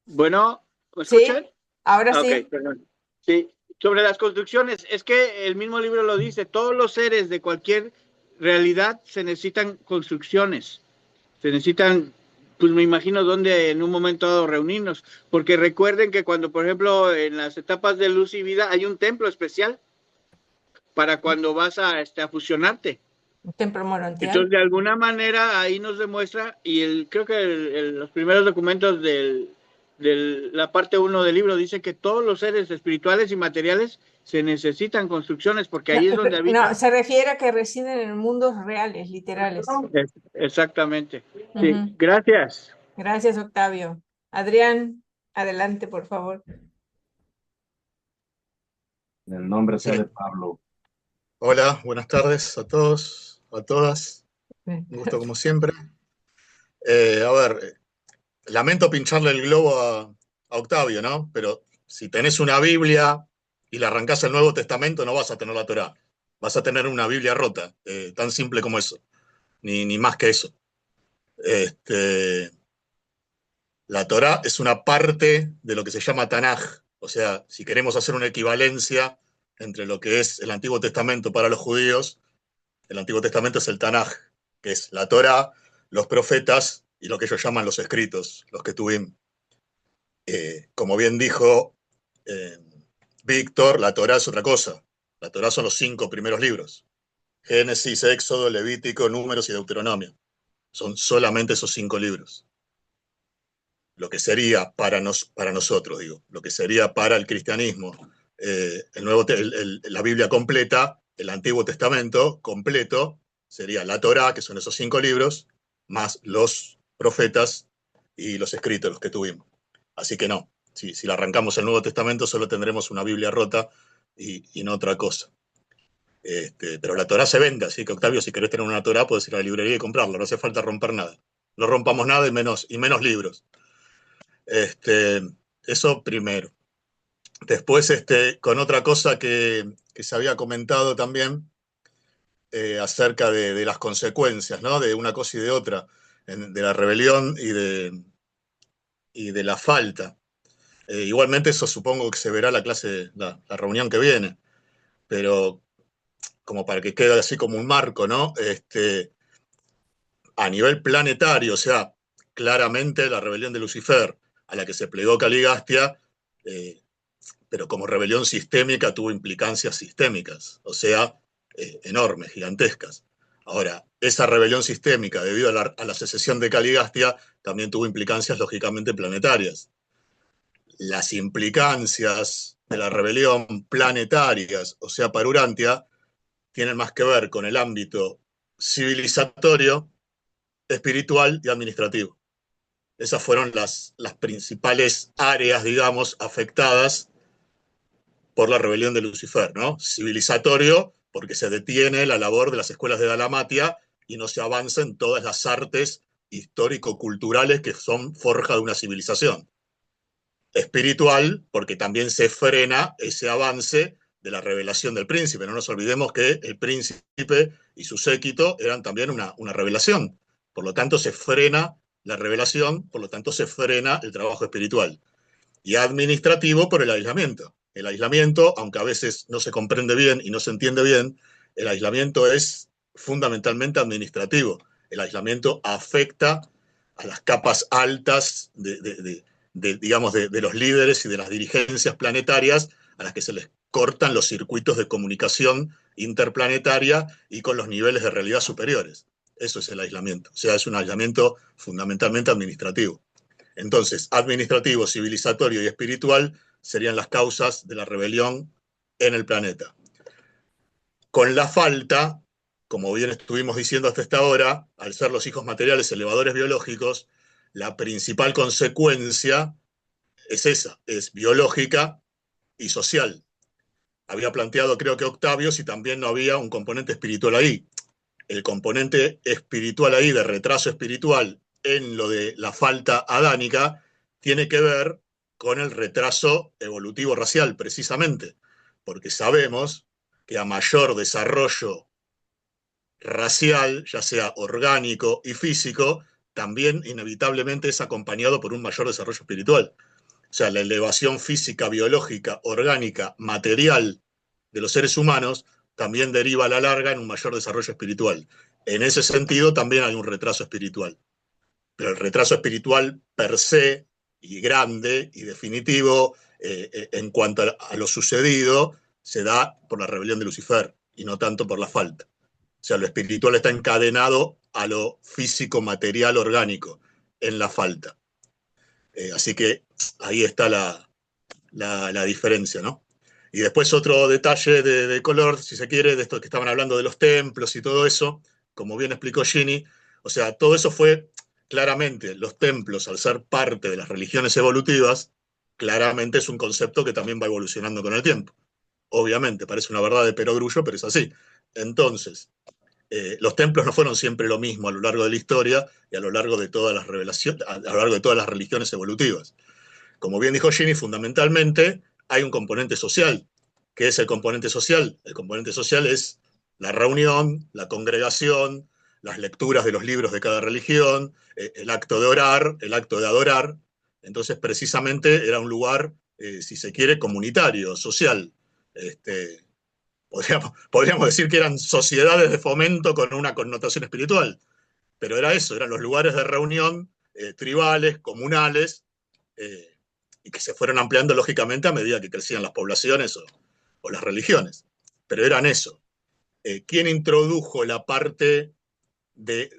bueno, ¿me Sí, escuchan? ahora Ah, sí. ok, perdón. Sí, sobre las construcciones, es que el mismo libro lo dice, todos los seres de cualquier realidad se necesitan construcciones, se necesitan, pues me imagino dónde en un momento dado reunirnos, porque recuerden que cuando, por ejemplo, en las etapas de luz y vida hay un templo especial para cuando vas a fusionarte. Un templo morontial. Entonces, de alguna manera, ahí nos demuestra, y creo que los primeros documentos de la parte 1 del libro dice que todos los seres espirituales y materiales se necesitan construcciones, porque ahí es donde habitan. No, se refiere a que residen en mundos reales, literales. Exactamente. Sí, Ujú. gracias. Gracias, Octavio. Adrián, adelante, por favor. En el nombre sea Sí. de Pablo. Hola, buenas tardes a todos, a todas. Un gusto como siempre. A ver, lamento pincharle el globo a Octavio, ¿no? Pero si tenés una Biblia y le arrancás el Nuevo Testamento, no vas a tener la Torá. Vas a tener una Biblia rota, tan simple como eso. Ni más que eso. La Torá es una parte de lo que se llama Tanaj. O sea, si queremos hacer una equivalencia entre lo que es el Antiguo Testamento para los judíos, el Antiguo Testamento es el Tanaj, que es la Torá, los profetas y lo que ellos llaman los escritos, los Ketuvim. Como bien dijo Víctor, la Torá es otra cosa. La Torá son los 5 primeros libros. Génesis, Éxodo, Levítico, Números y Deuteronomio. Son solamente esos 5 libros. Lo que sería para nosotros, digo, lo que sería para el cristianismo, la Biblia completa, el Antiguo Testamento completo, sería la Torá, que son esos 5 libros, más los profetas y los escritos, los que tuvimos. Así que no, si le arrancamos el Nuevo Testamento solo tendremos una Biblia rota y no otra cosa. Pero la Torá se vende, así que Octavio, si querés tener una Torá, puedes ir a la librería y comprarla, no hace falta romper nada. No rompamos nada y menos libros. Eso primero. Después, con otra cosa que se había comentado también acerca de las consecuencias, ¿no? De una cosa y de otra, de la rebelión y de la falta. Igualmente eso supongo que se verá la reunión que viene, pero como para que quede así como un marco, ¿no? A nivel planetario, o sea, claramente la rebelión de Lucifer, a la que se plegó Caligastia, pero como rebelión sistémica tuvo implicancias sistémicas, o sea, enormes, gigantescas. Ahora, esa rebelión sistémica, debido a la secesión de Caligastia, también tuvo implicancias lógicamente planetarias. Las implicancias de la rebelión planetarias, o sea, para Urantia, tienen más que ver con el ámbito civilizatorio, espiritual y administrativo. Esas fueron las principales áreas, digamos, afectadas por la rebelión de Lucifer, ¿no? Civilizatorio, porque se detiene la labor de las escuelas de Dalmatia y no se avanza en todas las artes histórico-culturales que son forja de una civilización. Espiritual, porque también se frena ese avance de la revelación del príncipe. No nos olvidemos que el príncipe y su séquito eran también una revelación. Por lo tanto, se frena la revelación, por lo tanto, se frena el trabajo espiritual. Y administrativo por el aislamiento. El aislamiento, aunque a veces no se comprende bien y no se entiende bien, el aislamiento es fundamentalmente administrativo. El aislamiento afecta a las capas altas digamos, de los líderes y de las dirigencias planetarias a las que se les cortan los circuitos de comunicación interplanetaria y con los niveles de realidad superiores. Eso es el aislamiento. O sea, es un aislamiento fundamentalmente administrativo. Entonces, administrativo, civilizatorio y espiritual serían las causas de la rebelión en el planeta. Con la falta, como bien estuvimos diciendo hasta esta hora, al ser los hijos materiales elevadores biológicos, la principal consecuencia es esa, es biológica y social. Había planteado, creo que Octavio, si también no había un componente espiritual ahí. El componente espiritual ahí, de retraso espiritual en lo de la falta adánica, tiene que ver con el retraso evolutivo racial, precisamente, porque sabemos que a mayor desarrollo racial, ya sea orgánico y físico, también inevitablemente es acompañado por un mayor desarrollo espiritual. O sea, la elevación física, biológica, orgánica, material de los seres humanos también deriva a la larga en un mayor desarrollo espiritual. En ese sentido también hay un retraso espiritual. Pero el retraso espiritual per se, y grande y definitivo, en cuanto a lo sucedido, se da por la rebelión de Lucifer y no tanto por la falta. O sea, lo espiritual está encadenado a lo físico, material, orgánico, en la falta. Así que ahí está la diferencia, ¿no? Y después otro detalle de color, si se quiere, de esto que estaban hablando de los templos y todo eso, como bien explicó Ginny, o sea, todo eso fue claramente, los templos, al ser parte de las religiones evolutivas, claramente es un concepto que también va evolucionando con el tiempo. Obviamente, parece una verdad de perogrullo, pero es así. Entonces, los templos no fueron siempre lo mismo a lo largo de la historia y a lo largo de todas las revelaciones, a lo largo de todas las religiones evolutivas. Como bien dijo Ginny, fundamentalmente hay un componente social. ¿Qué es el componente social? El componente social es la reunión, la congregación, las lecturas de los libros de cada religión, el acto de orar, el acto de adorar. Entonces, precisamente era un lugar, si se quiere, comunitario, social. Podríamos decir que eran sociedades de fomento con una connotación espiritual, pero era eso, eran los lugares de reunión tribales, comunales, y que se fueron ampliando lógicamente a medida que crecían las poblaciones o las religiones. Pero eran eso. ¿Quién introdujo la parte de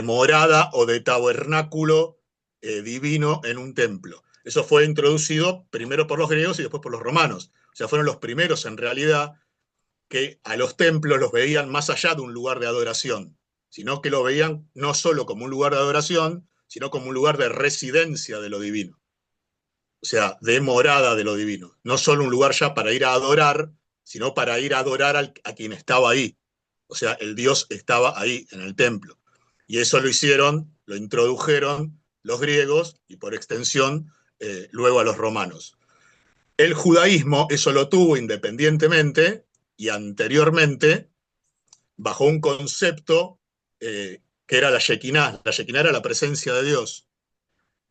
morada o de tabernáculo divino en un templo? Eso fue introducido primero por los griegos y después por los romanos. O sea, fueron los primeros en realidad que a los templos los veían más allá de un lugar de adoración, sino que lo veían no solo como un lugar de adoración, sino como un lugar de residencia de lo divino. O sea, de morada de lo divino. No solo un lugar ya para ir a adorar, sino para ir a adorar a quien estaba ahí. O sea, el Dios estaba ahí, en el templo. Y eso lo hicieron, lo introdujeron los griegos y por extensión luego a los romanos. El judaísmo eso lo tuvo independientemente y anteriormente bajo un concepto que era la Shekinah. La Shekinah era la presencia de Dios.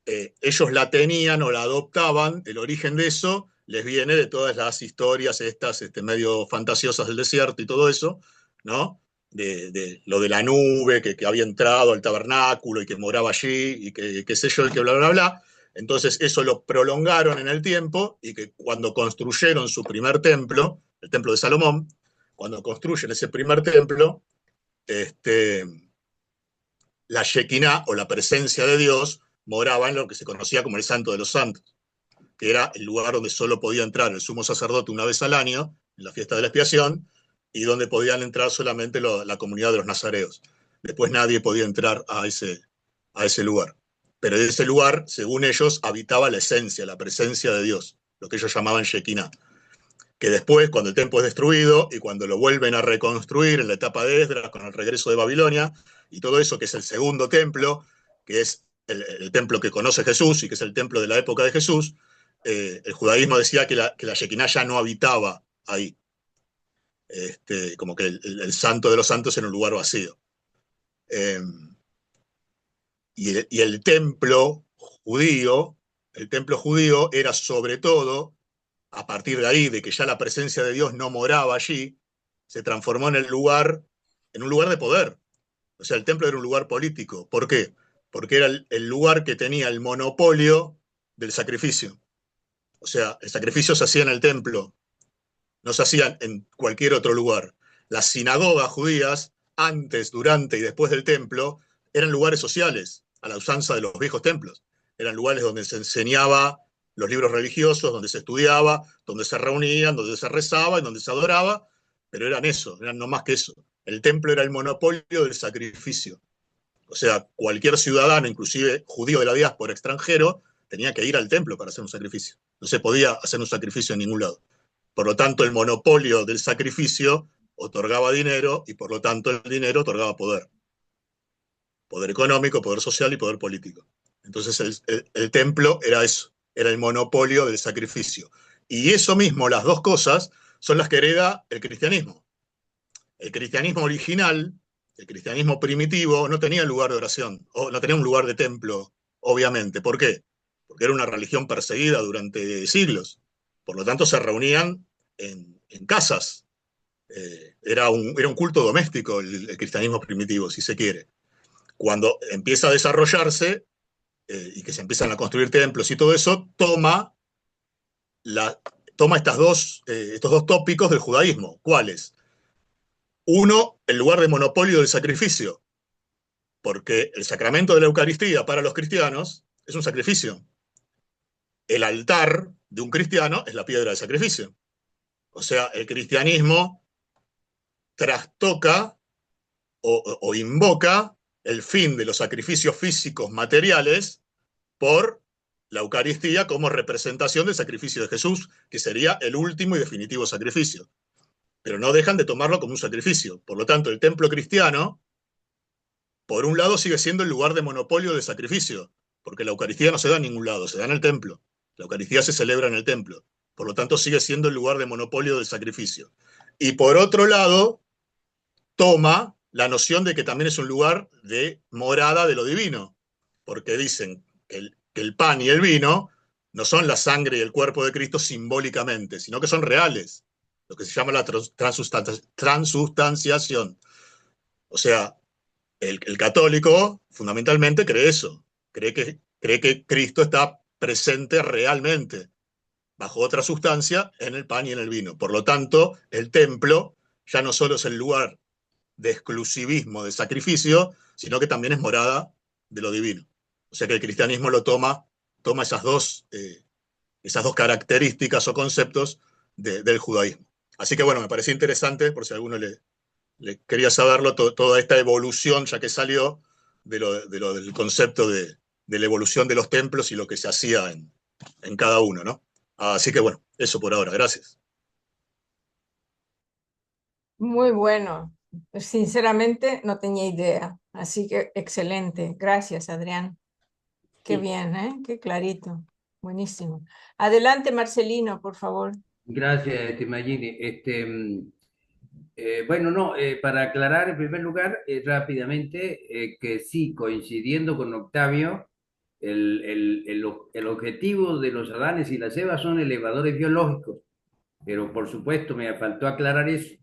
Ellos la tenían o la adoptaban, el origen de eso les viene de todas las historias estas medio fantasiosas del desierto y todo eso, ¿no? De lo de la nube que había entrado al tabernáculo y que moraba allí y que qué sé yo, y que bla, bla, bla. Entonces eso lo prolongaron en el tiempo y que cuando construyeron su primer templo, el templo de Salomón, cuando construyen ese primer templo, la Shekinah o la presencia de Dios moraba en lo que se conocía como el Santo de los Santos, que era el lugar donde solo podía entrar el sumo sacerdote una vez al año, en la fiesta de la expiación, y donde podían entrar solamente la comunidad de los nazareos. Después nadie podía entrar a ese lugar. Pero en ese lugar, según ellos, habitaba la esencia, la presencia de Dios, lo que ellos llamaban Shekinah. Que después, cuando el templo es destruido y cuando lo vuelven a reconstruir en la etapa de Esdras, con el regreso de Babilonia, y todo eso, que es el segundo templo, que es el templo que conoce Jesús y que es el templo de la época de Jesús, el judaísmo decía que la Shekinah ya no habitaba ahí. Como que el santo de los santos era un lugar vacío. Y el templo judío era sobre todo, a partir de ahí, de que ya la presencia de Dios no moraba allí, se transformó en un lugar de poder. O sea, el templo era un lugar político. ¿Por qué? porque era el lugar que tenía el monopolio del sacrificio. O sea, el sacrificio se hacía en el templo, no se hacía en cualquier otro lugar. Las sinagogas judías, antes, durante y después del templo, eran lugares sociales, a la usanza de los viejos templos. Eran lugares donde se enseñaba los libros religiosos, donde se estudiaba, donde se reunían, donde se rezaba y donde se adoraba, pero eran eso, eran no más que eso. El templo era el monopolio del sacrificio. O sea, cualquier ciudadano, inclusive judío de la diáspora extranjero, tenía que ir al templo para hacer un sacrificio. No se podía hacer un sacrificio en ningún lado. Por lo tanto, el monopolio del sacrificio otorgaba dinero y por lo tanto el dinero otorgaba poder. Poder económico, poder social y poder político. Entonces el templo era eso, era el monopolio del sacrificio. Y eso mismo, las dos cosas, son las que hereda el cristianismo. El cristianismo original, el cristianismo primitivo, no tenía lugar de oración, o no tenía un lugar de templo, obviamente. ¿Por qué? Porque era una religión perseguida durante siglos. Por lo tanto, se reunían en casas. Era un culto doméstico el cristianismo primitivo, si se quiere. Cuando empieza a desarrollarse y que se empiezan a construir templos y todo eso, toma estos dos tópicos del judaísmo. ¿Cuáles? Uno, el lugar de monopolio del sacrificio, porque el sacramento de la Eucaristía para los cristianos es un sacrificio. El altar de un cristiano es la piedra de sacrificio. O sea, el cristianismo trastoca o invoca el fin de los sacrificios físicos materiales por la Eucaristía como representación del sacrificio de Jesús, que sería el último y definitivo sacrificio. Pero no dejan de tomarlo como un sacrificio. Por lo tanto, el templo cristiano, por un lado, sigue siendo el lugar de monopolio del sacrificio, porque la Eucaristía no se da en ningún lado, se da en el templo. La Eucaristía se celebra en el templo. Por lo tanto, sigue siendo el lugar de monopolio del sacrificio. Y por otro lado, toma la noción de que también es un lugar de morada de lo divino, porque dicen que el pan y el vino no son la sangre y el cuerpo de Cristo simbólicamente, sino que son reales, lo que se llama la transustanciación. O sea, el católico fundamentalmente cree eso, cree que Cristo está presente realmente, bajo otra sustancia, en el pan y en el vino. Por lo tanto, el templo ya no solo es el lugar de exclusivismo, de sacrificio, sino que también es morada de lo divino. O sea que el cristianismo toma esas dos características o conceptos del judaísmo. Así que bueno, me pareció interesante, por si a alguno le quería saberlo, toda esta evolución, ya que salió del concepto de la evolución de los templos y lo que se hacía en cada uno, ¿no? Así que bueno, eso por ahora. Gracias. Muy bueno. Sinceramente no tenía idea. Así que excelente. Gracias, Adrián. Qué Sí. bien, ¿eh? Qué clarito. Buenísimo. Adelante, Marcelino, por favor. Gracias, Magini. Bueno, no, para aclarar en primer lugar, rápidamente, que sí, coincidiendo con Octavio, el objetivo de los Adanes y las Evas son elevadores biológicos, pero por supuesto me faltó aclarar eso.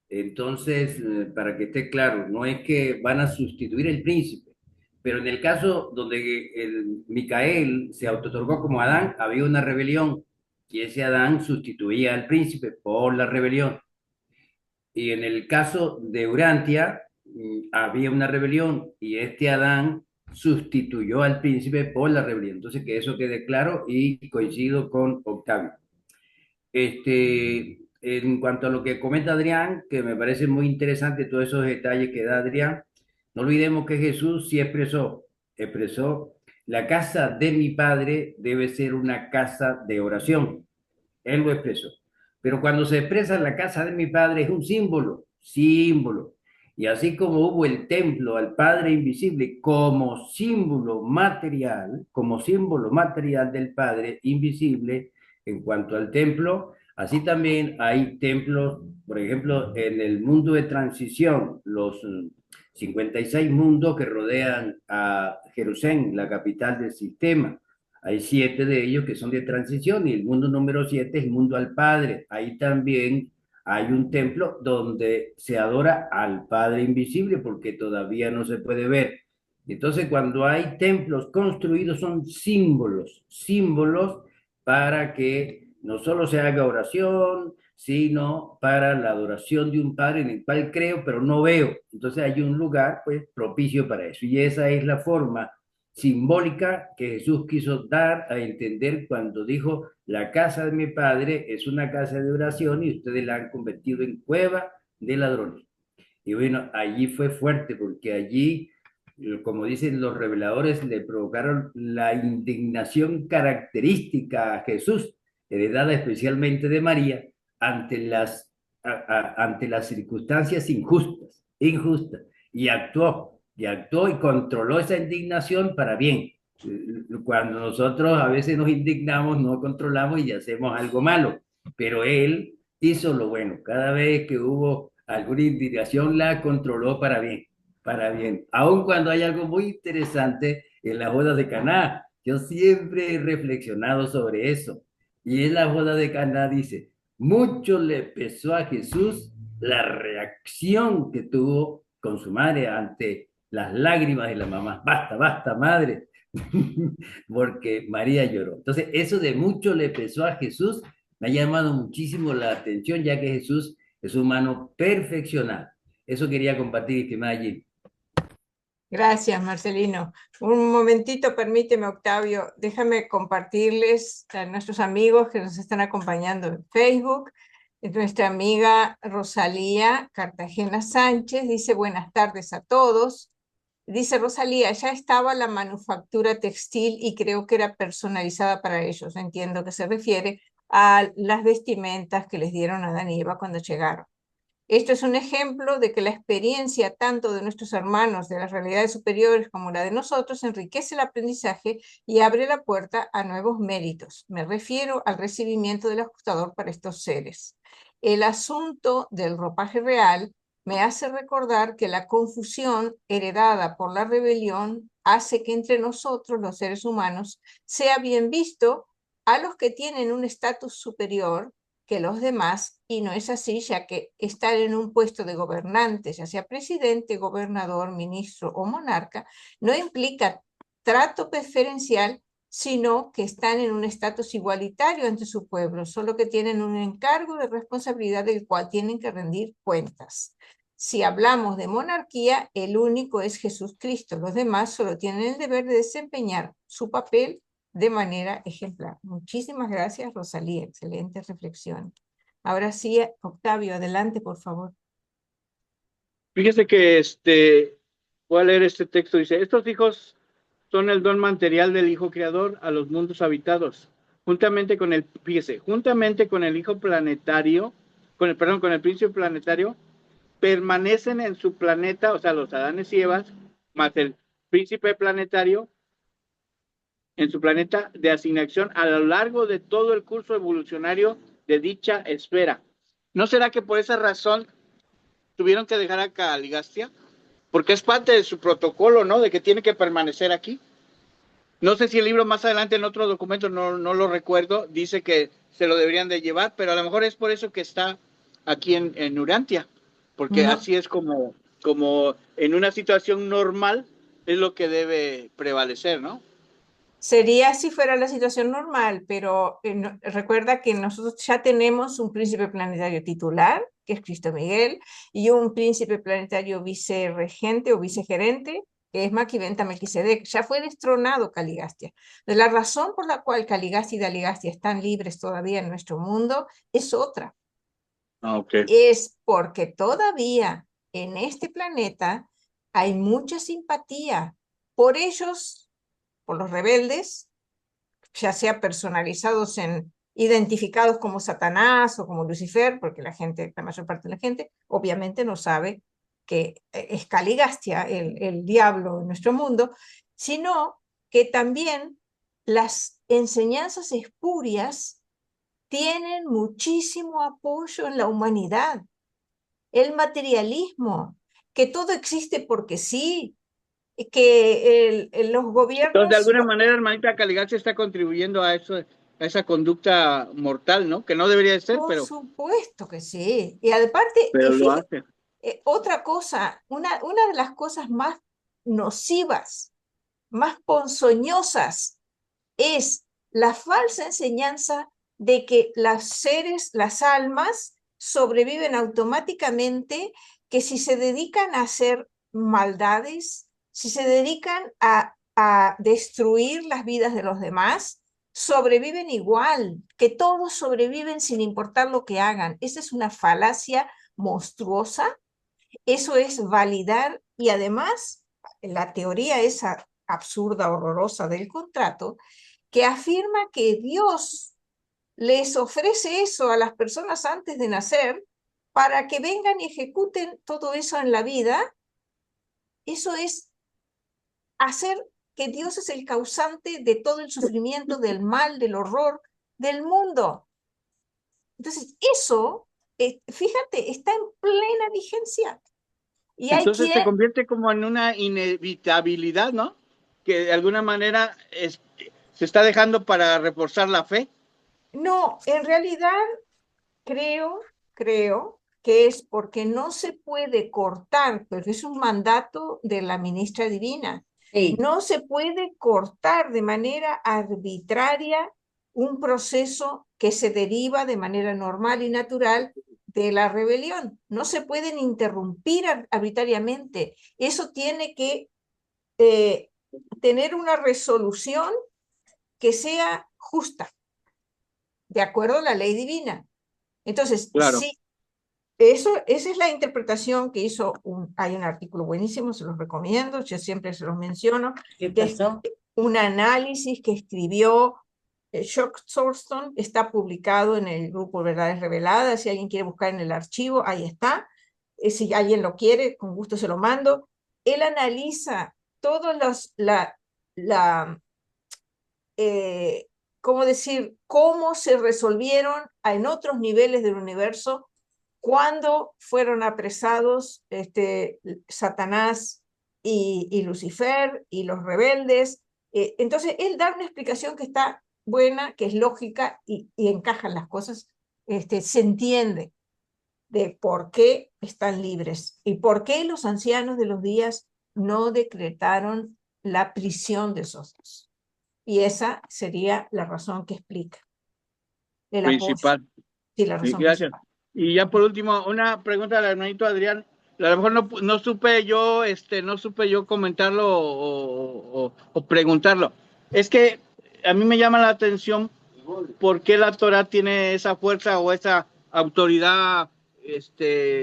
Entonces, para que esté claro, no es que van a sustituir el príncipe, pero en el caso donde Micael se autotorgó como Adán, había una rebelión y ese Adán sustituía al príncipe por la rebelión. Y en el caso de Urantia, había una rebelión y este Adán sustituyó al príncipe por la rebelión. Entonces, que eso quede claro y coincido con Octavio. En cuanto a lo que comenta Adrián, que me parece muy interesante todos esos detalles que da Adrián, no olvidemos que Jesús sí expresó, la casa de mi padre debe ser una casa de oración. Él lo expresó. Pero cuando se expresa la casa de mi padre es un símbolo, símbolo. Y así como hubo el templo al Padre invisible como símbolo material del Padre invisible en cuanto al templo, así también hay templos, por ejemplo, en el mundo de transición, los 56 mundos que rodean a Jerusalén, la capital del sistema. Hay 7 de ellos que son de transición y el mundo número 7 es el mundo al Padre. Ahí también hay un templo donde se adora al Padre invisible porque todavía no se puede ver. Entonces, cuando hay templos construidos, son símbolos para que no solo se haga oración, sino para la adoración de un Padre en el cual creo, pero no veo. Entonces hay un lugar, pues, propicio para eso. Y esa es la forma simbólica que Jesús quiso dar a entender cuando dijo, la casa de mi Padre es una casa de oración y ustedes la han convertido en cueva de ladrones. Y bueno, allí fue fuerte porque allí, como dicen los reveladores, le provocaron la indignación característica a Jesús, heredada especialmente de María, ante ante las circunstancias injustas, y actuó y controló esa indignación para bien. Cuando nosotros a veces nos indignamos, no controlamos y hacemos algo malo, pero él hizo lo bueno. Cada vez que hubo alguna indignación, la controló para bien, para bien. Aun cuando hay algo muy interesante en la boda de Caná, yo siempre he reflexionado sobre eso. Y en la boda de Caná dice, mucho le pesó a Jesús la reacción que tuvo con su madre ante las lágrimas de la mamá. Basta, basta, madre, porque María lloró. Entonces, eso de mucho le pesó a Jesús me ha llamado muchísimo la atención, ya que Jesús es humano perfeccionado. Eso quería compartir, estimada Jim. Gracias, Marcelino. Un momentito, permíteme, Octavio, déjame compartirles a nuestros amigos que nos están acompañando en Facebook. Nuestra amiga Rosalía Cartagena Sánchez dice buenas tardes a todos. Dice Rosalía, ya estaba la manufactura textil y creo que era personalizada para ellos. Entiendo que se refiere a las vestimentas que les dieron a Adán y Eva cuando llegaron. Esto es un ejemplo de que la experiencia tanto de nuestros hermanos de las realidades superiores como la de nosotros enriquece el aprendizaje y abre la puerta a nuevos méritos. Me refiero al recibimiento del ajustador para estos seres. El asunto del ropaje real me hace recordar que la confusión heredada por la rebelión hace que entre nosotros, los seres humanos, sea bien visto a los que tienen un estatus superior que los demás, y no es así, ya que estar en un puesto de gobernante, ya sea presidente, gobernador, ministro o monarca, no implica trato preferencial, sino que están en un estatus igualitario ante su pueblo, solo que tienen un encargo de responsabilidad del cual tienen que rendir cuentas. Si hablamos de monarquía, el único es Jesucristo, los demás solo tienen el deber de desempeñar su papel de manera ejemplar. Muchísimas gracias, Rosalía. Excelente reflexión. Ahora sí, Octavio, adelante, por favor. Fíjese que voy a leer este texto. Dice, estos hijos son el don material del Hijo Creador a los mundos habitados, juntamente con el Hijo Planetario, con el Príncipe Planetario, permanecen en su planeta, o sea, los Adanes y Evas, más el Príncipe Planetario, en su planeta de asignación a lo largo de todo el curso evolucionario de dicha esfera. ¿No será que por esa razón tuvieron que dejar a Caligastia? Porque es parte de su protocolo, ¿no? De que tiene que permanecer aquí. No sé si el libro más adelante en otro documento, no lo recuerdo, dice que se lo deberían de llevar, pero a lo mejor es por eso que está aquí en Urantia, porque No. así es como en una situación normal es lo que debe prevalecer, ¿no? Sería si fuera la situación normal, pero recuerda que nosotros ya tenemos un príncipe planetario titular, que es Cristo Miguel, y un príncipe planetario vicerregente o vicegerente, que es Maquiventa Melquisedec. Ya fue destronado Caligastia. La razón por la cual Caligastia y Daligastia están libres todavía en nuestro mundo es otra. Okay. Es porque todavía en este planeta hay mucha simpatía por ellos, por los rebeldes, ya sea personalizados identificados como Satanás o como Lucifer, porque la mayor parte de la gente, obviamente no sabe que es Caligastia, el diablo en nuestro mundo, sino que también las enseñanzas espurias tienen muchísimo apoyo en la humanidad. El materialismo, que todo existe porque sí, que los gobiernos... Entonces, de alguna manera, hermanita, Caligastia está contribuyendo a eso, a esa conducta mortal, ¿no? Que no debería de ser, Por supuesto que sí. Y aparte, pero lo hace. Otra cosa, una de las cosas más nocivas, más ponzoñosas, es la falsa enseñanza de que las almas sobreviven automáticamente, que si se dedican a hacer maldades, si se dedican a destruir las vidas de los demás, sobreviven igual, que todos sobreviven sin importar lo que hagan. Esa es una falacia monstruosa. Eso es validar, y además la teoría esa absurda, horrorosa del contrato, que afirma que Dios les ofrece eso a las personas antes de nacer para que vengan y ejecuten todo eso en la vida. Eso es hacer que Dios es el causante de todo el sufrimiento, del mal, del horror del mundo. Entonces, eso, fíjate, está en plena vigencia. Y hay Entonces se quien... convierte como en una inevitabilidad, ¿no? Que de alguna manera se está dejando para reforzar la fe. No, en realidad creo que es porque no se puede cortar, pero es un mandato de la ministra divina. Sí. No se puede cortar de manera arbitraria un proceso que se deriva de manera normal y natural de la rebelión. No se pueden interrumpir arbitrariamente. Eso tiene que tener una resolución que sea justa, de acuerdo a la ley divina. Entonces, Claro. sí, esa es la interpretación que hizo, hay un artículo buenísimo, se los recomiendo, yo siempre se los menciono, ¿Qué que es pasó? un análisis que escribió Chuck Thorston, está publicado en el grupo Verdades Reveladas, si alguien quiere buscar en el archivo, ahí está, si alguien lo quiere, con gusto se lo mando. Él analiza todos ¿cómo decir? Cómo se resolvieron en otros niveles del universo cuando fueron apresados Satanás y Lucifer y los rebeldes. Entonces, él da una explicación que está buena, que es lógica y encajan las cosas, se entiende de por qué están libres y por qué los ancianos de los días no decretaron la prisión de esos dos. Y esa sería la razón que explica. El apoyo. Principal. Sí, la Sí, razón gracias. principal. Y ya por último, una pregunta al hermanito Adrián. A lo mejor no supe yo comentarlo o preguntarlo. Es que a mí me llama la atención por qué la Torah tiene esa fuerza o esa autoridad,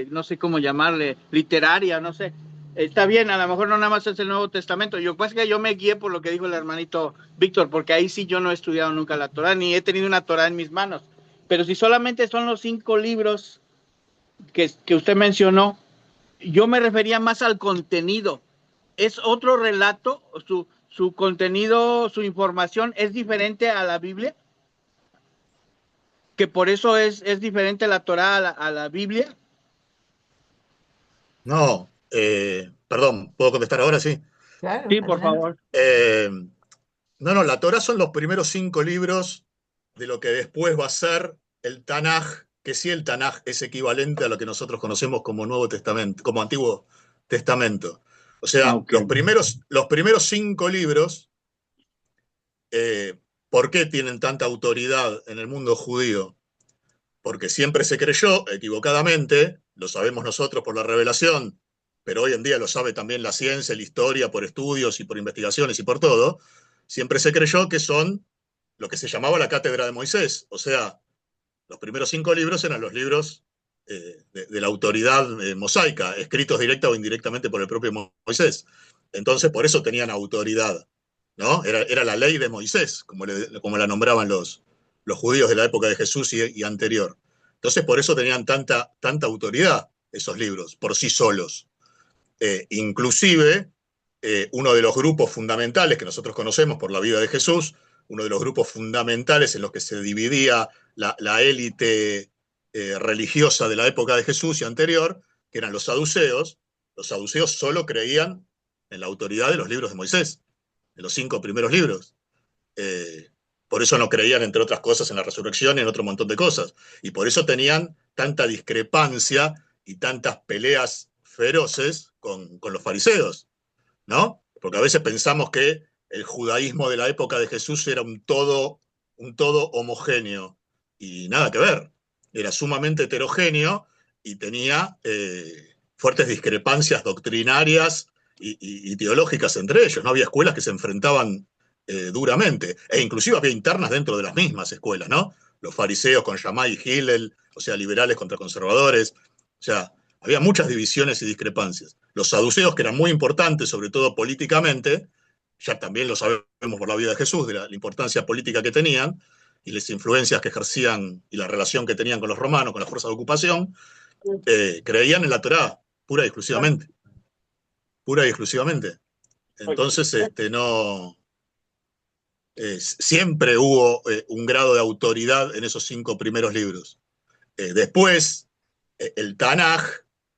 no sé cómo llamarle, literaria, no sé. Está bien, a lo mejor no nada más es el Nuevo Testamento. Yo pues que yo me guié por lo que dijo el hermanito Víctor, porque ahí sí yo no he estudiado nunca la Torah, ni he tenido una Torah en mis manos. Pero si solamente son los 5 libros que usted mencionó, yo me refería más al contenido. ¿Es otro relato? ¿Su contenido, su información es diferente a la Biblia? ¿Que por eso es diferente la Torá a la Biblia? No, perdón, ¿puedo contestar ahora? Sí. Claro, Sí, por adelante. favor. No, la Torá son los primeros 5 libros de lo que después va a ser el Tanaj, que sí, el Tanaj es equivalente a lo que nosotros conocemos como Nuevo Testamento, como Antiguo Testamento. O sea, Okay. los primeros 5 libros, ¿por qué tienen tanta autoridad en el mundo judío? Porque siempre se creyó, equivocadamente, lo sabemos nosotros por la revelación, pero hoy en día lo sabe también la ciencia, la historia, por estudios y por investigaciones y por todo, siempre se creyó que son lo que se llamaba la cátedra de Moisés. O sea, los primeros 5 libros eran los libros de la autoridad mosaica, escritos directa o indirectamente por el propio Moisés. Entonces, por eso tenían autoridad, ¿no? Era la ley de Moisés, como la nombraban los judíos de la época de Jesús y anterior. Entonces, por eso tenían tanta autoridad esos libros, por sí solos. Inclusive, uno de los grupos fundamentales que nosotros conocemos por la vida de Jesús, uno de los grupos fundamentales en los que se dividía la élite religiosa de la época de Jesús y anterior, que eran los saduceos solo creían en la autoridad de los libros de Moisés, de los 5 primeros libros. Por eso no creían, entre otras cosas, en la resurrección y en otro montón de cosas. Y por eso tenían tanta discrepancia y tantas peleas feroces con los fariseos, ¿no? Porque a veces pensamos que el judaísmo de la época de Jesús era un todo homogéneo, y nada que ver. Era sumamente heterogéneo y tenía fuertes discrepancias doctrinarias y teológicas entre ellos. No había escuelas que se enfrentaban duramente, e inclusive había internas dentro de las mismas escuelas, ¿no? Los fariseos con Shammai y Hillel, o sea, liberales contra conservadores, o sea, había muchas divisiones y discrepancias. Los saduceos, que eran muy importantes, sobre todo políticamente, ya también lo sabemos por la vida de Jesús, de la importancia política que tenían, y las influencias que ejercían y la relación que tenían con los romanos, con la fuerza de ocupación, creían en la Torá, pura y exclusivamente. Pura y exclusivamente. Entonces, no, siempre hubo un grado de autoridad en esos 5 primeros libros. Después, el Tanaj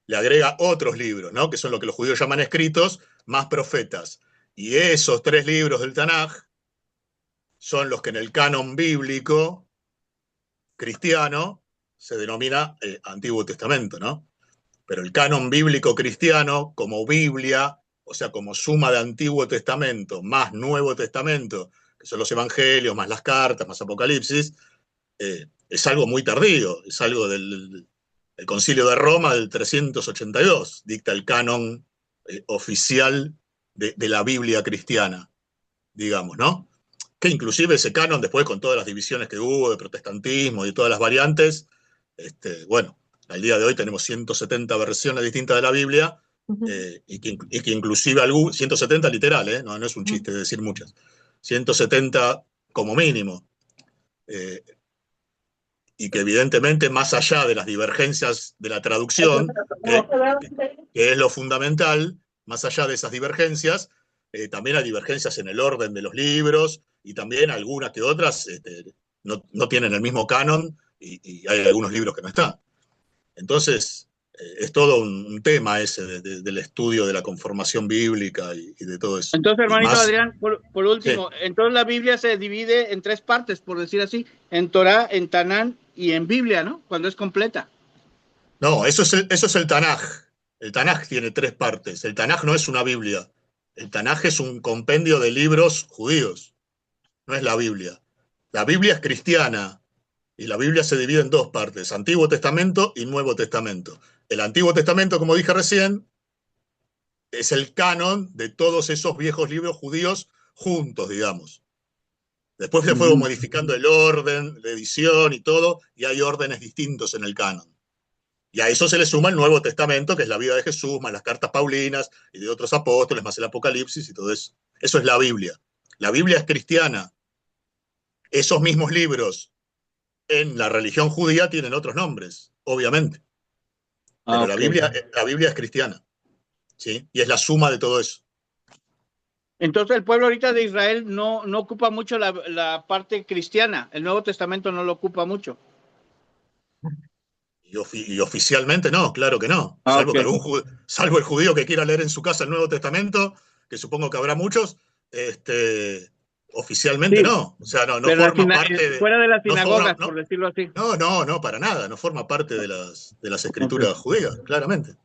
le agrega otros libros, ¿no? Que son lo que los judíos llaman escritos, más profetas. Y esos 3 libros del Tanaj son los que en el canon bíblico cristiano se denomina Antiguo Testamento, ¿no? Pero el canon bíblico cristiano, como Biblia, o sea, como suma de Antiguo Testamento más Nuevo Testamento, que son los evangelios, más las cartas, más Apocalipsis, es algo muy tardío, es algo del Concilio de Roma del 382, dicta el canon oficial de la Biblia cristiana, digamos, ¿no? Que inclusive ese canon, después con todas las divisiones que hubo de protestantismo y todas las variantes, bueno, al día de hoy tenemos 170 versiones distintas de la Biblia, y que inclusive 170 literal, no es un chiste decir muchas, 170 como mínimo, y que evidentemente más allá de las divergencias de la traducción, que es lo fundamental, más allá de esas divergencias, también hay divergencias en el orden de los libros, y también algunas que otras no tienen el mismo canon, y hay algunos libros que no están. Entonces, es todo un tema ese del estudio de la conformación bíblica y de todo eso. Entonces, hermanito más, Adrián, por último, sí. Entonces la Biblia se divide en 3 partes, por decir así, en Torá, en Tanán y en Biblia, ¿no? Cuando es completa. No, eso es el Tanaj. El Tanaj tiene 3 partes. El Tanaj no es una Biblia. El Tanaj es un compendio de libros judíos. No es la Biblia. La Biblia es cristiana, y la Biblia se divide en 2 partes, Antiguo Testamento y Nuevo Testamento. El Antiguo Testamento, como dije recién, es el canon de todos esos viejos libros judíos juntos, digamos. Después se fue modificando el orden, la edición y todo, y hay órdenes distintos en el canon. Y a eso se le suma el Nuevo Testamento, que es la vida de Jesús, más las cartas paulinas y de otros apóstoles, más el Apocalipsis y todo eso. Eso es la Biblia. La Biblia es cristiana. Esos mismos libros en la religión judía tienen otros nombres, obviamente. Pero la Biblia es cristiana, ¿sí? Y es la suma de todo eso. Entonces el pueblo ahorita de Israel no ocupa mucho la parte cristiana. El Nuevo Testamento no lo ocupa mucho. Y oficialmente no, claro que no. Salvo, salvo el judío que quiera leer en su casa el Nuevo Testamento, que supongo que habrá muchos, oficialmente sí. No. O sea, no forma parte de... Fuera de las sinagogas, por decirlo así. No, para nada. No forma parte de las escrituras judías, claramente.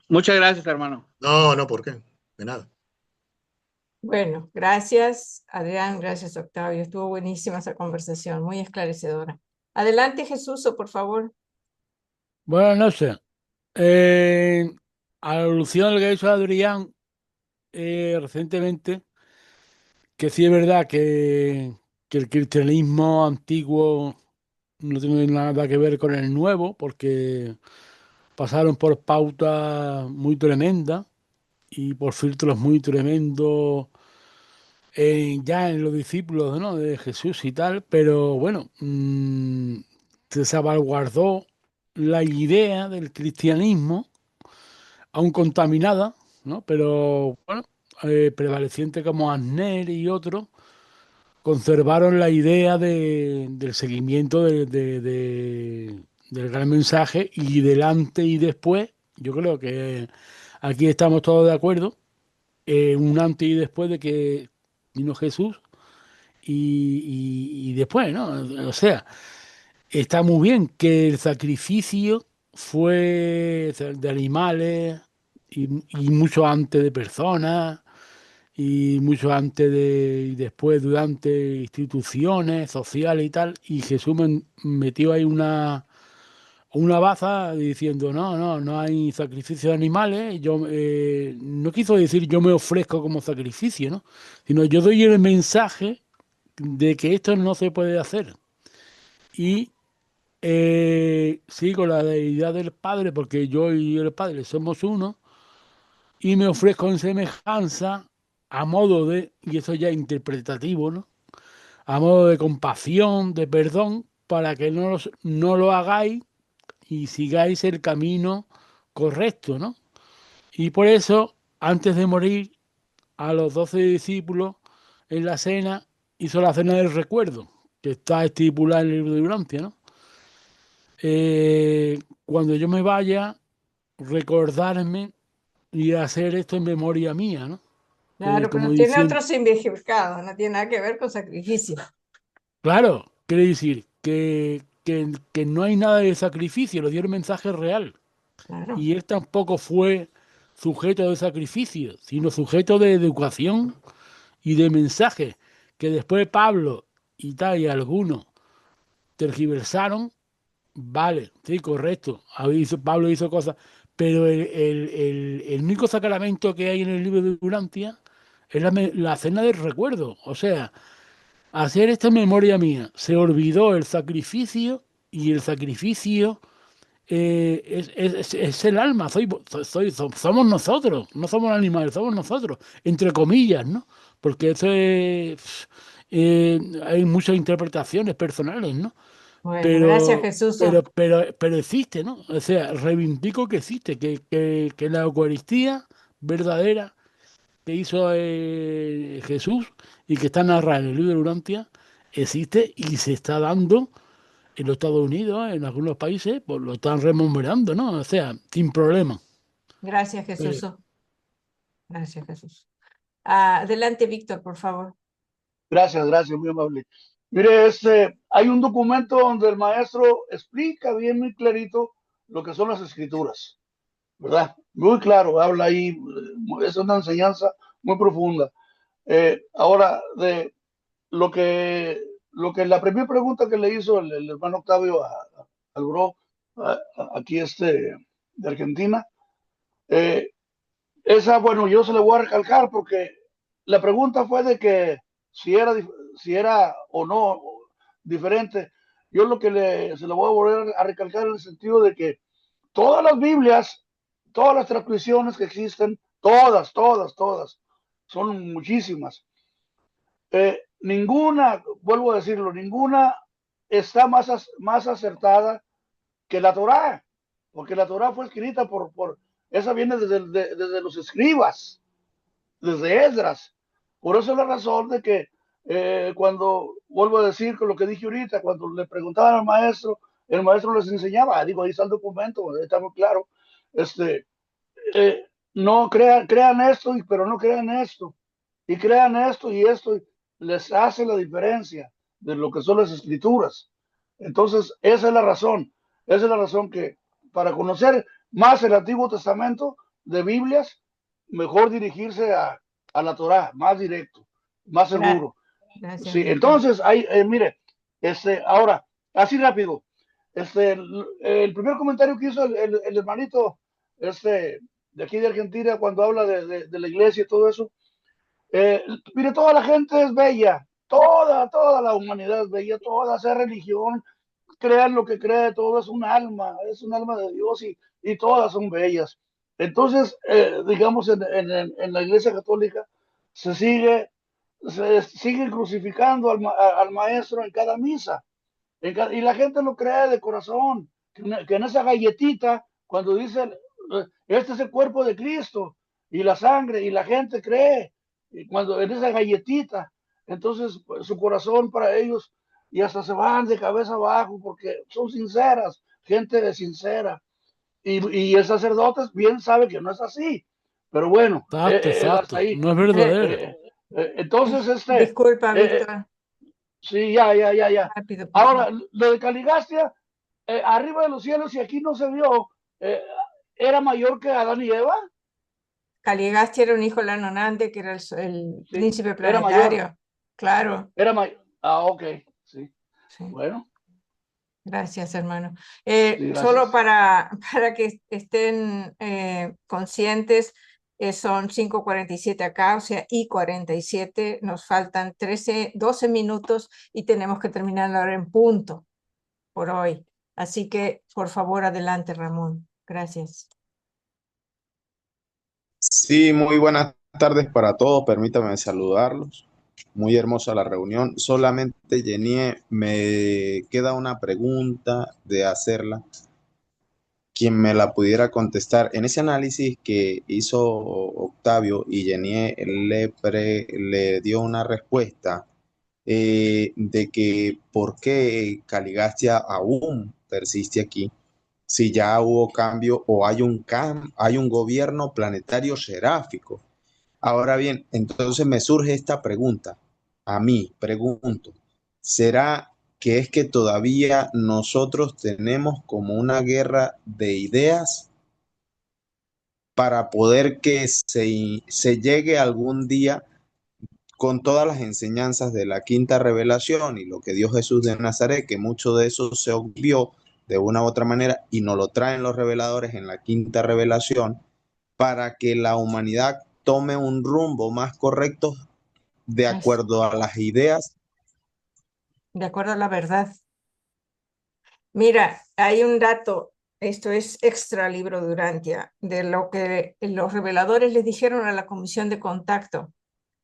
Muchas gracias, hermano. No, ¿por qué? De nada. Bueno, gracias, Adrián, gracias, Octavio. Estuvo buenísima esa conversación, muy esclarecedora. Adelante, Jesús, por favor. Buenas noches. A la alusión al que ha hecho Adrián recientemente, que sí es verdad que el cristianismo antiguo no tiene nada que ver con el nuevo, porque pasaron por pautas muy tremendas y por filtros muy tremendos ya en los discípulos, ¿no?, de Jesús y tal, pero bueno, se salvaguardó la idea del cristianismo, aún contaminada, ¿no? Pero bueno, prevaleciente como Asner y otros, conservaron la idea del seguimiento del gran mensaje, y delante y después, yo creo que aquí estamos todos de acuerdo, un antes y después de que vino Jesús y después, ¿no? O sea, está muy bien que el sacrificio fue de animales y mucho antes de personas, y mucho antes y después, durante instituciones sociales y tal, y Jesús metió ahí una baza diciendo, no hay sacrificio de animales. Yo no quiso decir yo me ofrezco como sacrificio, ¿no? Sino yo doy el mensaje de que esto no se puede hacer. Y sigo la deidad del Padre, porque yo y el Padre somos uno, y me ofrezco en semejanza a modo de, y eso ya es interpretativo, ¿no? A modo de compasión, de perdón, para que no lo hagáis y sigáis el camino correcto, ¿no? Y por eso, antes de morir, a los 12 discípulos en la cena, hizo la cena del recuerdo, que está estipulada en el libro de Urantia, ¿no? Cuando yo me vaya, recordarme y hacer esto en memoria mía, ¿no? Claro, Como pero tiene diciendo, otro significado, no tiene nada que ver con sacrificio. claro, quiere decir que no hay nada de sacrificio, lo dio el mensaje real. Claro. Y él tampoco fue sujeto de sacrificio, sino sujeto de educación y de mensaje, que después Pablo y tal y algunos tergiversaron. Vale, sí, correcto. Pablo hizo cosas, pero el único sacramento que hay en el libro de Urantia es la cena del recuerdo. O sea, hacer esta memoria mía. Se olvidó el sacrificio, y el sacrificio es el alma. Somos nosotros, no somos animales, somos nosotros, entre comillas, ¿no? Porque eso hay muchas interpretaciones personales, ¿no? Bueno, gracias, Pero, Jesús. pero existe, ¿no? O sea, reivindico que existe, que la Eucaristía verdadera que hizo Jesús y que está narrada en el libro de Urantia existe y se está dando en los Estados Unidos, en algunos países, pues lo están rememorando, ¿no? O sea, sin problema. Gracias, Eh, Jesús. Gracias, Jesús. Adelante, Víctor, por favor. Gracias, gracias, muy amable. Mire, hay un documento donde el maestro explica bien, muy clarito, lo que son las escrituras, ¿verdad? Muy claro, habla ahí, es una enseñanza muy profunda. Ahora, de lo que la primera pregunta que le hizo el hermano Octavio al bro, aquí de Argentina, eh, esa, bueno, yo se le voy a recalcar porque la pregunta fue de que si era o no diferente. Yo se lo voy a volver a recalcar en el sentido de que todas las Biblias, todas las transcripciones que existen, todas, son muchísimas. Ninguna, vuelvo a decirlo, ninguna está más acertada que la Torá, porque la Torá fue escrita esa viene desde los escribas, desde Esdras. Por eso es la razón de que cuando, vuelvo a decir con lo que dije ahorita, cuando le preguntaban al maestro, el maestro les enseñaba, digo, ahí está el documento, está muy claro, no crean esto, pero no crean esto, y crean esto y esto, les hace la diferencia de lo que son las escrituras. Entonces, esa es la razón que para conocer más el Antiguo Testamento de Biblias, mejor dirigirse a la Torá, más directo, más seguro. Gracias, Sí, Víctor. entonces, mire, ahora, así rápido, el primer comentario que hizo el hermanito de aquí de Argentina cuando habla de la iglesia y todo eso, mire, toda la gente es bella, toda la humanidad es bella, toda sea religión, crean lo que cree, todo es un alma de Dios y todas son bellas. Entonces, digamos, en la iglesia católica se sigue crucificando al maestro en cada misa. Y la gente lo cree de corazón, que en esa galletita, cuando dicen, este es el cuerpo de Cristo y la sangre, y la gente cree, y cuando en esa galletita, entonces pues, su corazón para ellos, y hasta se van de cabeza abajo, porque son sinceras, gente sincera. Y el sacerdote bien sabe que no es así, pero bueno, hasta exacto, ahí. no es Eh, verdadero. Entonces, Disculpa, eh, Víctor. sí, ya. Rápido, por Ahora, favor. lo de Caligastia, arriba de los cielos, y aquí no se vio, era mayor que Adán y Eva. Caligasti era un hijo de Lanonante, que era el Sí, príncipe era mayor. planetario. Claro, Era mayor. Ah, ok. Sí. sí. Bueno, Gracias, hermano. sí, Solo gracias. para que estén conscientes, son 5:47 acá, o sea, y 47, nos faltan 12 minutos y tenemos que terminar la hora en punto por hoy. Así que, por favor, adelante, Ramón. Gracias. Sí, muy buenas tardes para todos. Permítame saludarlos. Muy hermosa la reunión. Solamente, Jenny, me queda una pregunta de hacerla. Quien me la pudiera contestar. En ese análisis que hizo Octavio y Jenny le dio una respuesta de que por qué Caligastia aún persiste aquí si ya hubo cambio o hay un gobierno planetario seráfico. Ahora bien, entonces me surge esta pregunta. A mí, pregunto, ¿será que es que todavía nosotros tenemos como una guerra de ideas para poder que se llegue algún día con todas las enseñanzas de la quinta revelación y lo que dio Jesús de Nazaret, que mucho de eso se obvió de una u otra manera y nos lo traen los reveladores en la quinta revelación, para que la humanidad tome un rumbo más correcto de Es acuerdo a las ideas? de acuerdo a la verdad. Mira, hay un dato, esto es extra libro Durantia, de lo que los reveladores les dijeron a la comisión de contacto.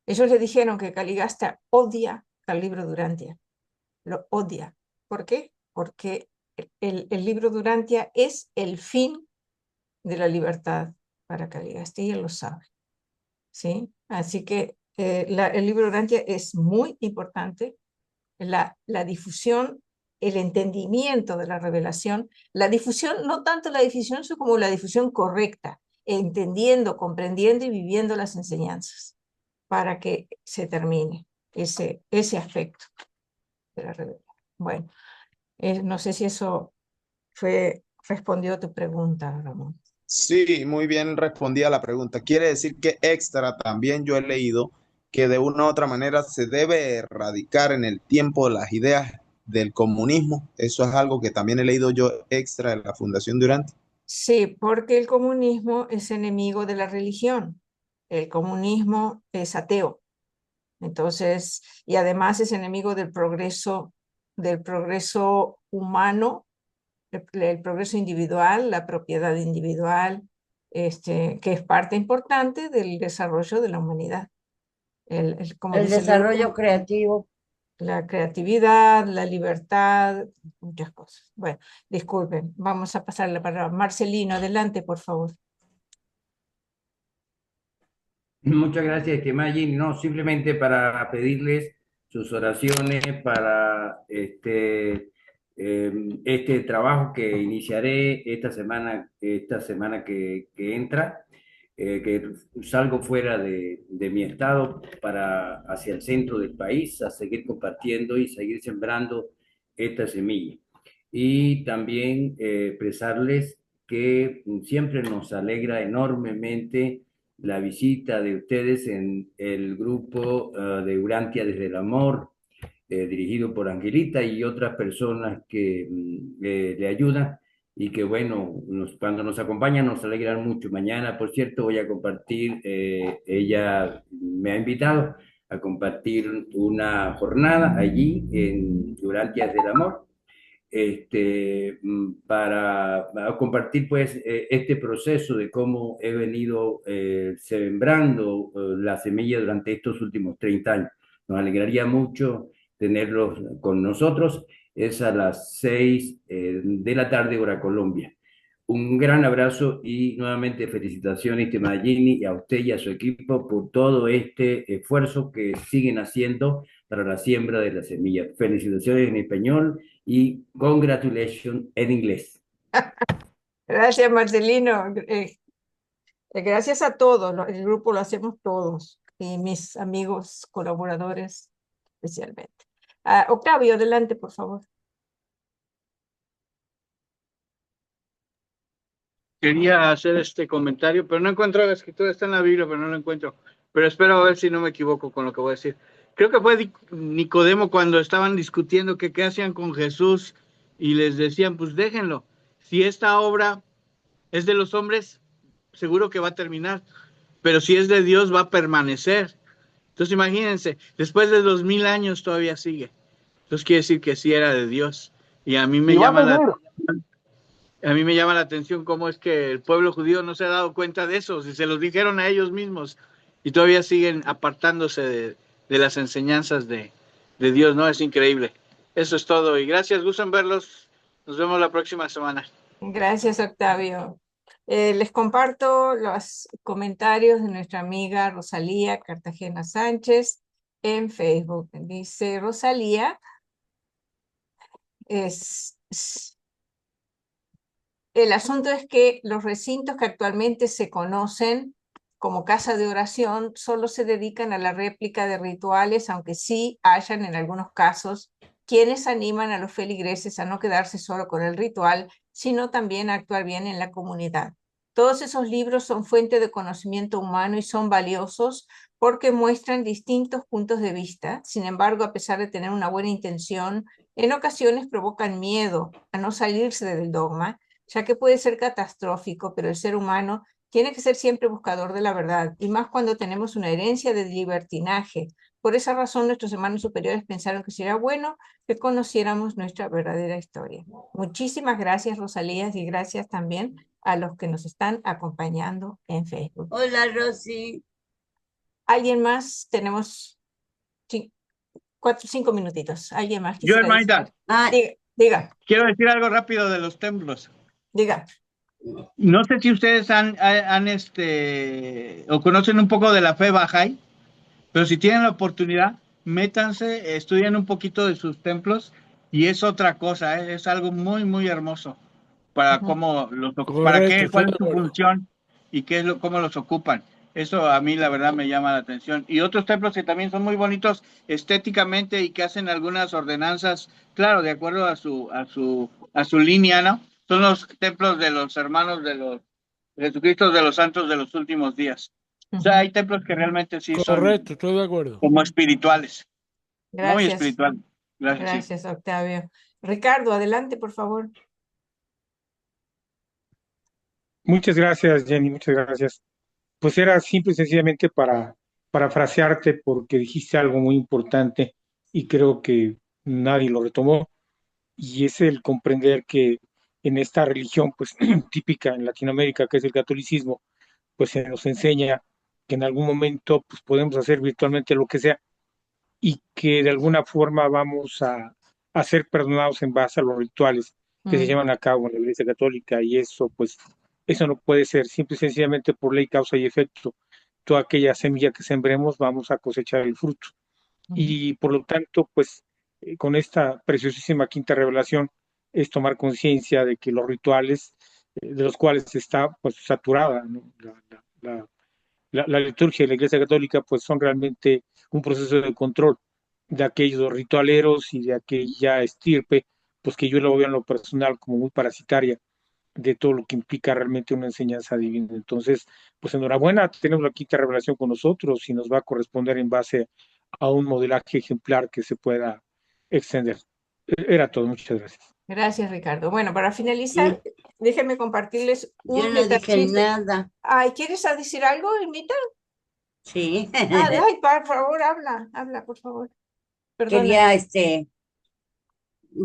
Ellos le dijeron que Caligasta odia al libro Durantia, lo odia. ¿Por qué? Porque el libro Durantia es el fin de la libertad para Caligasta y él lo sabe, ¿sí? Así que el libro Durantia es muy importante, la difusión, el entendimiento de la revelación, la difusión, no tanto la difusión, sino como la difusión correcta, entendiendo, comprendiendo y viviendo las enseñanzas para que se termine ese aspecto de la revelación. Bueno, no sé si eso respondió a tu pregunta, Ramón. Sí, muy bien respondí a la pregunta. Quiere decir que extra también yo he leído que de una u otra manera se debe erradicar en el tiempo las ideas del comunismo. Eso es algo que también he leído yo extra de la Fundación Durante. Sí, porque el comunismo es enemigo de la religión. El comunismo es ateo. Entonces, y además es enemigo del progreso humano, el progreso individual, la propiedad individual, que es parte importante del desarrollo de la humanidad. Como El dice el desarrollo grupo, creativo. la creatividad, la libertad, muchas cosas. Bueno, disculpen, vamos a pasar la palabra. Marcelino, adelante, por favor. Muchas gracias, estimada Jenny. No, simplemente para pedirles sus oraciones para este trabajo que iniciaré esta semana que entra, que salgo fuera de mi estado para hacia el centro del país a seguir compartiendo y seguir sembrando esta semilla. Y también expresarles que siempre nos alegra enormemente la visita de ustedes en el grupo de Urantia desde el Amor, dirigido por Angelita y otras personas que le ayudan y que bueno, cuando nos acompañan nos alegran mucho. Mañana, por cierto, voy a compartir, ella me ha invitado a compartir una jornada allí en Urantia desde el Amor para compartir pues este proceso de cómo he venido sembrando la semilla durante estos últimos 30 años. Nos alegraría mucho tenerlos con nosotros. Es a las 6 de la tarde, hora Colombia. Un gran abrazo y nuevamente felicitaciones, Temagini, y a usted y a su equipo por todo este esfuerzo que siguen haciendo para la siembra de la semilla. Felicitaciones en español y congratulations en inglés. Gracias, Marcelino. Gracias a todos. El grupo lo hacemos todos y mis amigos colaboradores especialmente. Octavio, adelante, por favor. quería hacer este comentario, pero no encuentro la escritura, está en la Biblia, pero no lo encuentro. Pero espero a ver si no me equivoco con lo que voy a decir. Creo que fue Nicodemo cuando estaban discutiendo que qué hacían con Jesús y les decían, pues déjenlo. Si esta obra es de los hombres, seguro que va a terminar, pero si es de Dios va a permanecer. Entonces imagínense, después de 2000 años todavía sigue. Entonces quiere decir que sí era de Dios. Y a mí me Y va a llama seguir. a mí me llama la atención cómo es que el pueblo judío no se ha dado cuenta de eso, si se los dijeron a ellos mismos y todavía siguen apartándose de las enseñanzas de Dios, ¿no? Es increíble. Eso es todo y gracias, gusto en verlos. Nos vemos la próxima semana. Gracias, Octavio. Les comparto los comentarios de nuestra amiga Rosalía Cartagena Sánchez en Facebook. Dice Rosalía, el asunto es que los recintos que actualmente se conocen como casa de oración solo se dedican a la réplica de rituales, aunque sí hayan en algunos casos quienes animan a los feligreses a no quedarse solo con el ritual, sino también a actuar bien en la comunidad. Todos esos libros son fuente de conocimiento humano y son valiosos porque muestran distintos puntos de vista. Sin embargo, a pesar de tener una buena intención, en ocasiones provocan miedo a no salirse del dogma, ya que puede ser catastrófico, pero el ser humano tiene que ser siempre buscador de la verdad, y más cuando tenemos una herencia de libertinaje. Por esa razón, nuestros hermanos superiores pensaron que sería bueno que conociéramos nuestra verdadera historia. Muchísimas gracias, Rosalía, y gracias también a los que nos están acompañando en Facebook. Hola, Rosy. ¿Alguien más? Tenemos 5 minutitos. ¿Alguien más Yo, quisiera decir? hermanita, Diga, quiero decir algo rápido de los templos. diga. No sé si ustedes o conocen un poco de la fe Bahá'í, pero si tienen la oportunidad, métanse, estudien un poquito de sus templos y es otra cosa, es algo muy, muy hermoso para Correcto, estoy cuál de es su acuerdo. función y cómo los ocupan. Eso a mí la verdad me llama la atención. Y otros templos que también son muy bonitos estéticamente y que hacen algunas ordenanzas, claro, de acuerdo a su línea, ¿no? Son los templos de los hermanos de Jesucristo de los santos de los últimos días. O sea, hay templos que realmente sí son Correcto, estoy de acuerdo. como espirituales, muy Gracias. espirituales. Gracias. Sí. Gracias, Octavio. Ricardo, adelante, por favor. Muchas gracias, Jenny, muchas gracias. Pues era simple y sencillamente para parafrasearte porque dijiste algo muy importante y creo que nadie lo retomó, y es el comprender que en esta religión pues típica en Latinoamérica, que es el catolicismo, pues se nos enseña que en algún momento pues podemos hacer virtualmente lo que sea y que de alguna forma vamos a ser perdonados en base a los rituales que se llevan a cabo en la Iglesia Católica, y eso pues eso no puede ser. Simple y sencillamente por ley, causa y efecto, toda aquella semilla que sembremos vamos a cosechar el fruto. Y por lo tanto pues con esta preciosísima quinta revelación es tomar conciencia de que los rituales de los cuales está pues saturada, ¿no? La liturgia de la Iglesia Católica pues son realmente un proceso de control de aquellos ritualeros y de aquella estirpe, pues que yo lo veo en lo personal como muy parasitaria de todo lo que implica realmente una enseñanza divina. Entonces, pues enhorabuena, tenemos la quinta revelación con nosotros y nos va a corresponder en base a un modelaje ejemplar que se pueda extender. Era todo, muchas gracias. Gracias, Ricardo. Bueno, para finalizar, déjenme compartirles Yo un no dije detallito. nada. Ay, ¿quieres decir algo, Irmita? Sí. Ay, por favor, habla, por favor. Perdona. Quería,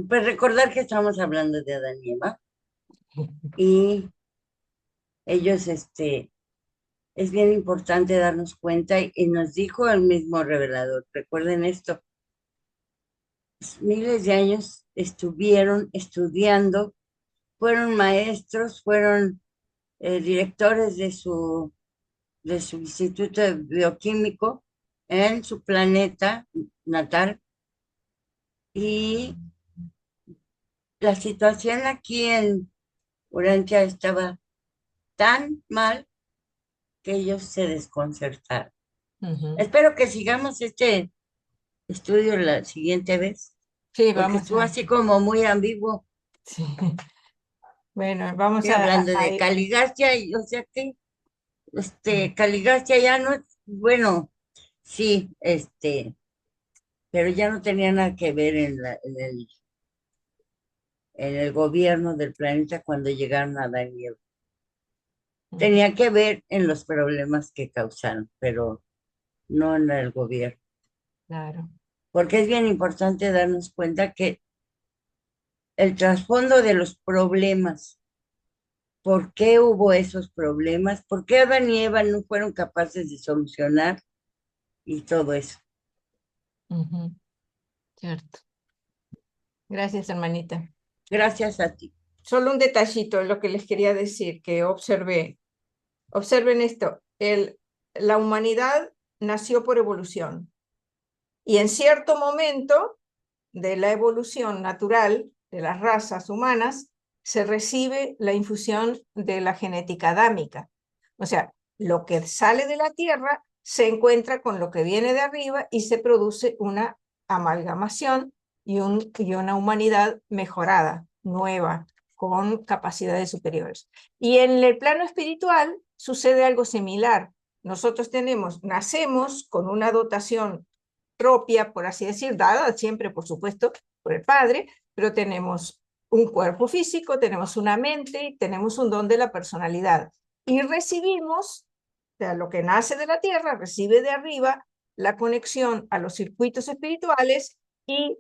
pues recordar que estamos hablando de Adán y Eva. Y ellos, es bien importante darnos cuenta, y nos dijo el mismo revelador, recuerden esto, miles de años estuvieron estudiando, fueron maestros, fueron directores de su instituto bioquímico en su planeta natal, y la situación aquí en Urantia estaba tan mal que ellos se desconcertaron. Espero que sigamos este estudio la siguiente vez, Sí, porque vamos estuvo a... así como muy ambiguo. Sí. Bueno, vamos Estoy hablando a de ir. Caligastia, y o sea que Caligastia ya no es, bueno, sí, pero ya no tenía nada que ver en el gobierno del planeta cuando llegaron a Adán y Eva. Tenía que ver en los problemas que causaron, pero no en el gobierno. Claro. Porque es bien importante darnos cuenta que el trasfondo de los problemas, por qué hubo esos problemas, por qué Adán y Eva no fueron capaces de solucionar y todo eso. Ujú, cierto. Gracias, hermanita. Gracias a ti. Solo un detallito, lo que les quería decir, que observé. Observen esto, la humanidad nació por evolución y en cierto momento de la evolución natural de las razas humanas se recibe la infusión de la genética adámica. O sea, lo que sale de la Tierra se encuentra con lo que viene de arriba y se produce una amalgamación y una humanidad mejorada, nueva, con capacidades superiores. Y en el plano espiritual sucede algo similar. Nosotros nacemos con una dotación propia, por así decir, dada siempre, por supuesto, por el Padre, pero tenemos un cuerpo físico, tenemos una mente y tenemos un don de la personalidad. Y recibimos, o sea, lo que nace de la tierra, recibe de arriba la conexión a los circuitos espirituales y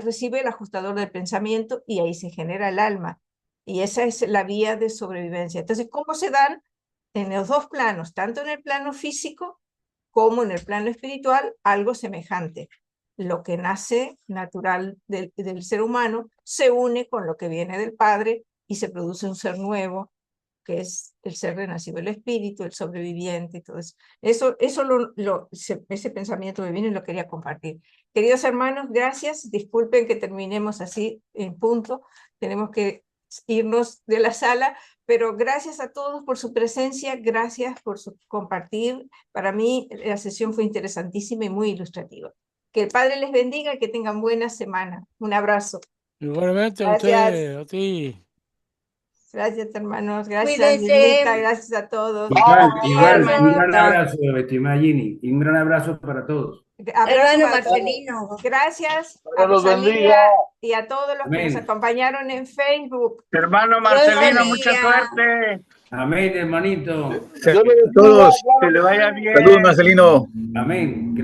recibe el ajustador del pensamiento y ahí se genera el alma. Y esa es la vía de sobrevivencia. Entonces, ¿cómo se dan? En los dos planos, tanto en el plano físico como en el plano espiritual, algo semejante. Lo que nace natural del ser humano se une con lo que viene del Padre y se produce un ser nuevo, que es el ser renacido, el espíritu, el sobreviviente y todo eso. Ese pensamiento me vino y lo quería compartir. Queridos hermanos, gracias. Disculpen que terminemos así en punto. Tenemos que irnos de la sala, pero gracias a todos por su presencia, gracias por su compartir. Para mí la sesión fue interesantísima y muy ilustrativa. Que el Padre les bendiga y que tengan buena semana. Un abrazo. Igualmente a Gracias. usted, a ti. Gracias, hermanos. Gracias, Cuídense. Lilita. Gracias a todos. Igual, un gran Hermanito. abrazo, estimada Ginny, y un gran abrazo para todos. Abrazo Hermano para todos. Marcelino. Gracias a Dios los bendiga. Rosalía y a todos los que nos Amén. acompañaron en Facebook. Hermano Dios Marcelino, bendiga. mucha suerte. Amén, hermanito. Dios los bendiga, Todos, Que le vaya bien. saludos, Marcelino. Amén.